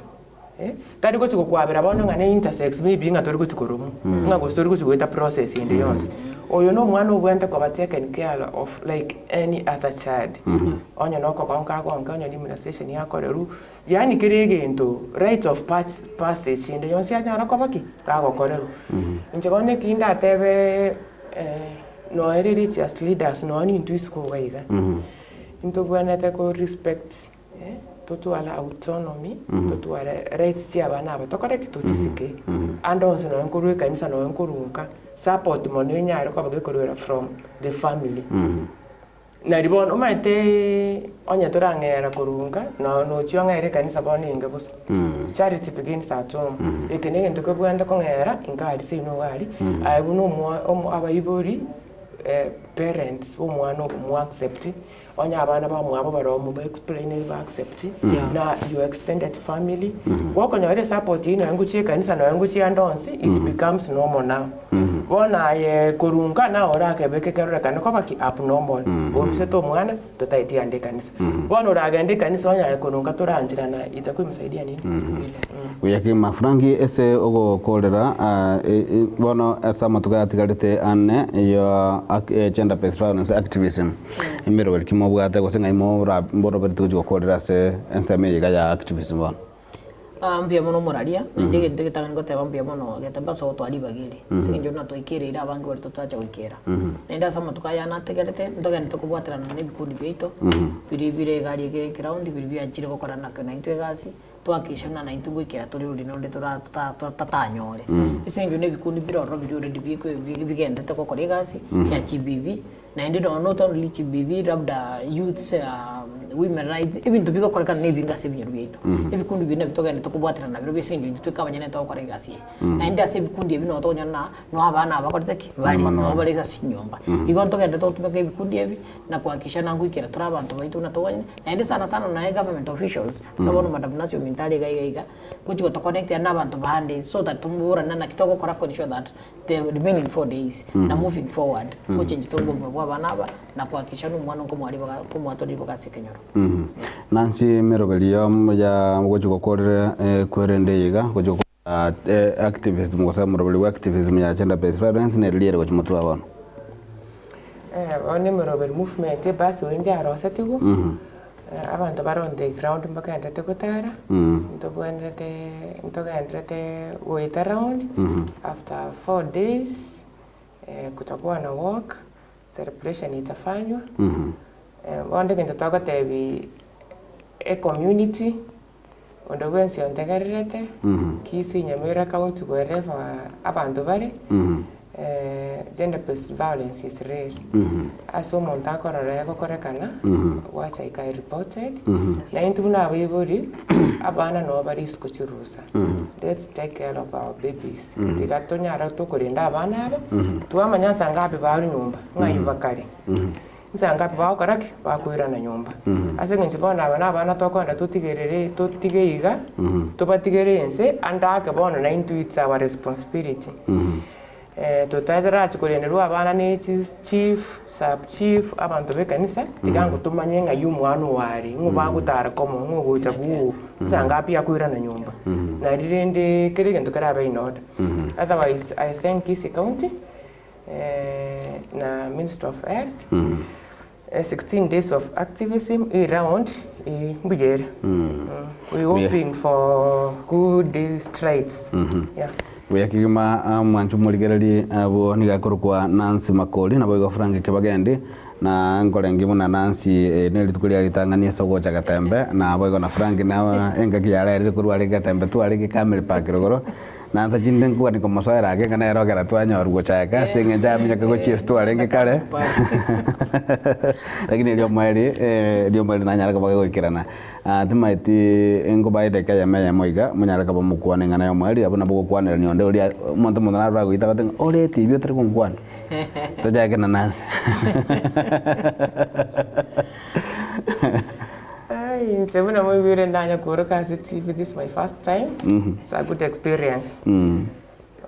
tari ko kwabira bono ngane intersex maybe ngatori ko tukoromu ngago story ko gweta process inde yonse oyo no mwana obwente ko taken care of like any other child onyo no ko konka onyo ni immunization yakoreru yani kirigento right of passage inde yonse anyara ko baki kago koreru nje gone kinda tebe no religious leaders no ni into school waiga into bwanete ko respect totu ala autonomy totu ala rights ya bana batokore kituchisike andonse no nkuru kanisa no nkurunka support monyo nyaro kwa bagekorera from the family na ribon omaite onya torangera kurunga no chiongere kanisa boninga bus charity begins at home ekenege ntoko bwanda kongera ingari sino wali abuno abayibori parents umwana mu accept onya abana ba mwabo baromo ba explain ba accept na your extended family wako nyore support ino yangu chi kanisa na yangu chi andonsi it becomes normal now bona ye kurunga na ora ke beke kerora kana ko baki abnormal obise to mwana tutaiti ande kanisa bona ora ande kanisa onya ye kurunga turanjira na itakuwa imsaidia nini uyaki mafrangi ese ogo kolera bona esa matuka tigarite anne yo gender based violence activism imero welkimo bwate ko senga imo mboro bertu kolera se ensame ya activism bona ambia mono moraria ndege ndegetaga ngoteba ambia mono getamba so twali bagiri sinjo na toikire ira bangi werto tacha wikera nenda sama tukayana tegerete ndoga nitokubwatira na nebikundi bito biribire gari ge ground biribia achire gukora na kana intwe gasi twakishana na intu gwikira turi ruri nonde tatanyore isenjo nebikundi biroro birore dibiko bigendete gukora gasi ya chibibi na ndido not only chibibi labda youth women rights ibintu bigakora nebinga sebinyo bito ibikundi bine bitogenda tukubwatira na biro bisenjo tukabanyane tokora gasi na ndia sebikundi bino tonya na no abana abakorete bali no bali gasi nyomba igo togenda tutumeka ibikundi ebi na kuhakisha na ngwikira turi abantu baitu na towanye na ndi sana na government officials no madam nacio mentali gaiga kuchiko to connect na abantu bahande so that tumbura na kitoko kora condition that the remaining 4 days na moving forward kuchenji to bwa banaba na kuhakisha no mwana ko mwali ko mwatoli bokasi kenyoro Nancy Merobelium ya kuchiko kore kwerende yiga kuchiko activism ngosa Merobeli activism ya gender based violence ne liere ko chimotwa bana one Merobeli movement basi wenja arosatigo abantu baronde ground mbakandete kutara ntogandete wait around after 4 days kutakuwa na walk celebration itafanywa wande kendo toka tebi community ondo wensi ontegarete kisi nyamera county wherever abantu bari gender based violence is real aso monta korora ko korekana wacha ikai reported na intu na wiburi abana no bari skuchurusa let's take care of our babies tigatonya ra to korinda abana aba tuamanya sangapi bari nyumba ngai bakari nsangapi bakoraki bakwira na nyumba ase nginchi bona abana tokonda tutigeiga tubatigerense andake bona na into it's our responsibility tutazira chikulenderwa abana ni chief sub chief abantu bekanisa tigango tumanye nga yumwana wari ngubagutara komo ngugocha bu nsangapi yakwira na nyumba na rirende kirigendo karaba inoda otherwise I thank Kisii County na Minister of Health 16 days of activism around Mbujere. We're hoping for good strides. Yeah. Wekigima mwanchu muligereri abo nigakorwa Nancy Makoli na boigo Frank Kibagendi na ngorengi muna Nancy neli tukulia litangania sogo cha Gatembe na boigo na Frank na enga kiara ri kurwa ri Gatembe tu ari kamera pakirogoro na nta jinden kwa niko masoera ake kana erogera twanya orugo chaka singe jamya ko chies tu arenge kale lakini leo mweli na nyara ko bagikirana timaiti engo baide kaya meya moiga munyara ka bamukwane ngana yo mweli abona bugo kwanera ni onde uri monto mona rago itabaten ore tibio tari kunkwane toja na Nancy Sebuna mo vire ndanya kuruka TV, this is my first time. It's a good experience.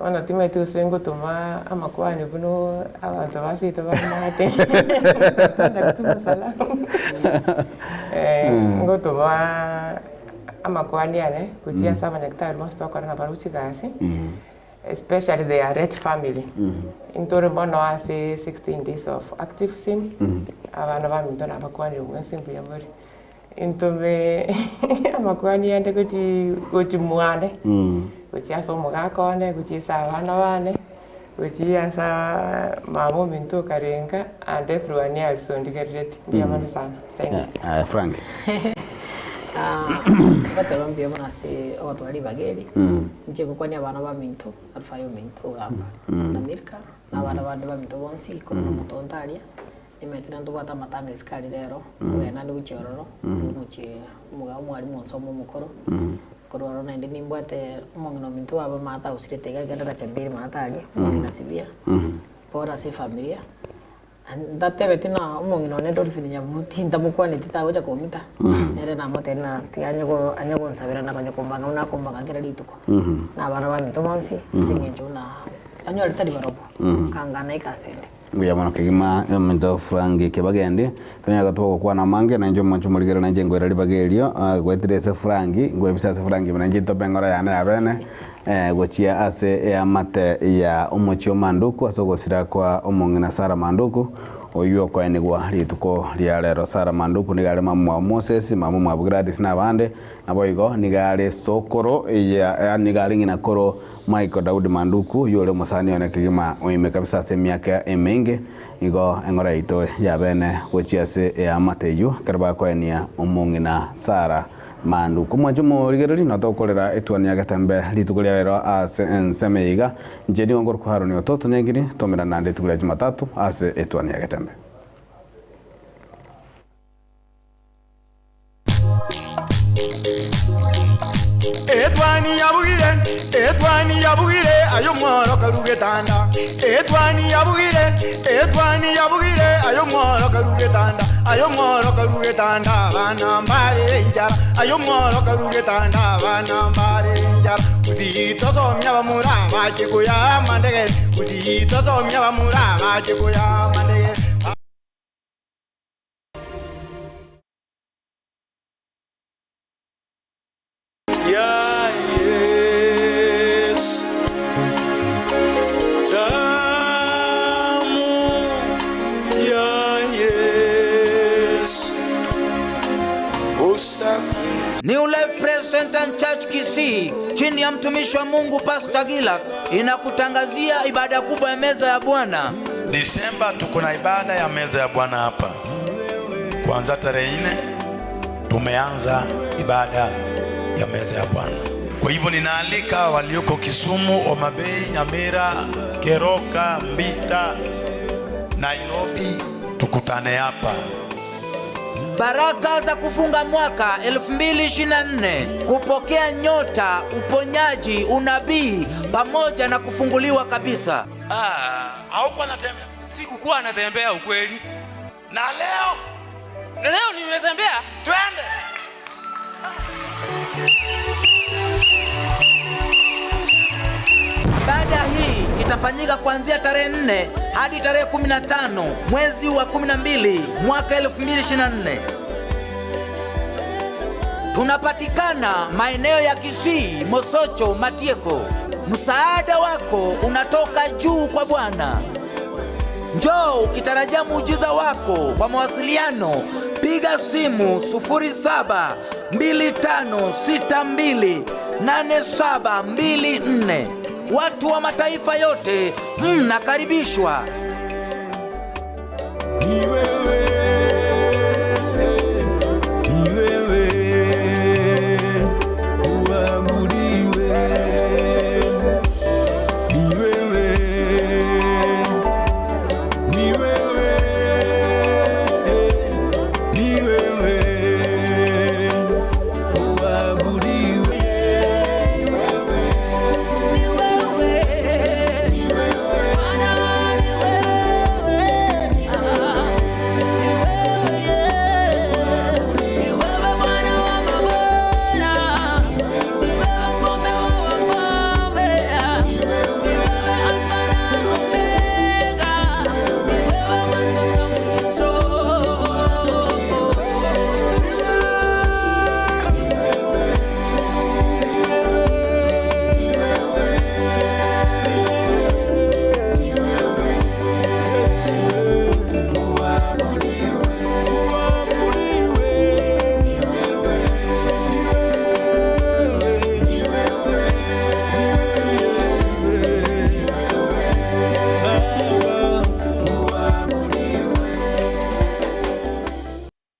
Ona tima tu sengo tuma amakwani kuno abantu basita bamate. Ndakutuma salamu. Ngo tuma amakwani ane kuchia saba nektari masto kwa na baruchi gasi. Especially the Arech family. Intore bono ase 16 days of activism. Abana baminto na bakwani wensimbu yambori. Intome amakwani ande kuti muane kuti asomo gakone kuti sabana bane kuti asa mamo minto karenga and everyone else on the get biamana sana thank you Frank bataba mbia bona se otwali bageri nje kukwani abana ba minto alfayo minto gamba na milka na abana ba minto bonsi kono mutontalia imetina ndubata matanga iskali rero kugenda ndi kuchororo muchi muga mwali monsomo mukoro kororo na ndi nimbwate mongino mintu aba mata usirete gagenda chambiri mata ali na sibia pora se familia Ndatebe tina umongino ne dolphin ya buti ndamukwane titagoja komita nere na motena tianyago anyago nsabira na banyo kombanga una kombanga kera lituko na bana ba mitomonsi singejo na anyo alitari barobo kangana ikasende nguya mano kigima mento frangi kebagende tanya gatoko kwa na mange na njo mancho muligero na njengo era libagelio gwetirese frangi ngwe bisase frangi na njito bengora yana ya bene gochia ase ya mate ya umuchio manduku asogosira kwa omongina Sara Manduku oyuo kwa enigwa lituko lya lero Sara Manduku nigale mamu Moses mamu Gladys na bande naboigo nigale sokoro ya nigale ngina koro Michael Daudi Manduku yole musani one kigima oime kabisa se miaka emenge igo engora ito ya bene gochia se ya mate yu karba kwa enia omongina Sara Manduku mwajumo rigerori natokorera etwani agatambe litukulia lero ase ensemeiga njeni ngor ku haroni ototo nyegiri tomera nande tukulia Jumatatu ase etwani agatambe etwani yabugire ayo mworo karugetanda etwani yabugire ayo mworo karugetanda bana mbale njara ayo mworo karugetanda bana mbale njara uzito somya bamura bakikuya mandege uzito somya bamura bakikuya mandege New Life Present Church Kisii chini ya mtumishi wa Mungu Pastor Gila inakutangazia ibada kubwa ya meza ya Bwana. Disemba tuko na ibada ya meza ya Bwana hapa. Kuanza tarehe 4 tumeanza ibada ya meza ya Bwana. Kwa hivyo ninaalika walioko Kisumu, Homa Bay, Nyamira, Keroka, Mbita, Nairobi tukutane hapa. Baraka za kufunga mwaka 2024, kupokea nyota, uponyaji, unabii pamoja na kufunguliwa kabisa. Haukuwa anatembea? Sikukuwa anatembea ukweli. Na leo nimetembea. Twende. Ibada hii itafanyika kuanzia tarehe 4 hadi tarehe 15 mwezi wa 12 mwaka 2024. Tunapatikana maeneo ya Kisii, Mosocho, Matieko. Msaada wako unatoka juu kwa Bwana. Njoo ukitarajia muujiza wako. Kwa mawasiliano piga simu 0725628724. Watu wa mataifa yote mnakaribishwa.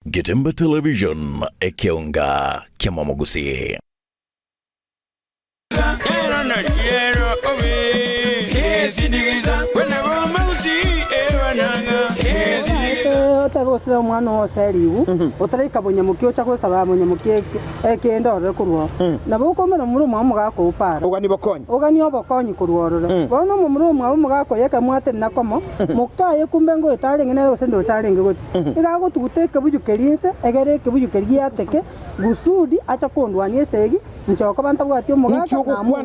Getembe Television ekeonga Kiamamo Gusii. tebo sira umwana wose riu utarika bunyamuki ucha gusaba bunyamuki ekendore kurwo na bukomera muri umwe mugako upara ugani bokonyi kurworora bono muri umwe mugako yeka mwate nakomo mukaye kumbe ngo itari ngene rose ndo challenge gochi igago tuguteke bujukerinse egere ke bujukeriateke gusudi acha kondwanie segi nchoko banta bwatyo mugako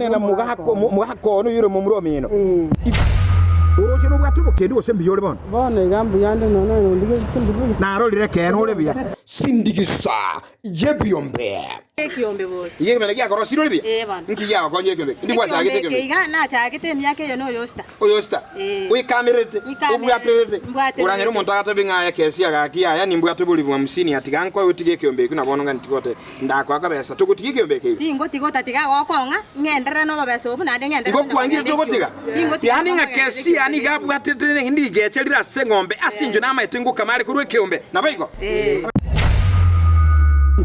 na mugako no yure mu muromino uroche no bwatu bukende ose mbiyore bona igambu yande none ndige kimbuye narolire keno ule biya sindigisa yebiombe Kiombe bose. Iye mena kia koro siro libi? Bana. Nki ya konje kembe. Ndi kwa chage kembe. Kiga na chage te myake yo no yosta. Oyosta. Ui kamerete. Ubwaterete. Uranyero muntu akatabinga ya kesi aga kia ya nimbu atubulivu 50 atiga nko utige kiombe kuna bono ngani tikote ndako akabesa tukutige kiombe ki. Tingo tigota tiga gokonga ngendera no babesa obu na ngendera. Ngo kwangire tugotiga. Yani nga kesi yani gabwatete ndi gecherira sengombe asinjo na maitengo kamari kurwe kiombe. Nabaiko.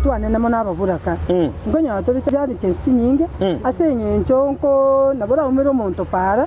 Tuane na mona baburaka ngonya tori cyari cyesi nyinge asenye nchonko nabura umero monto para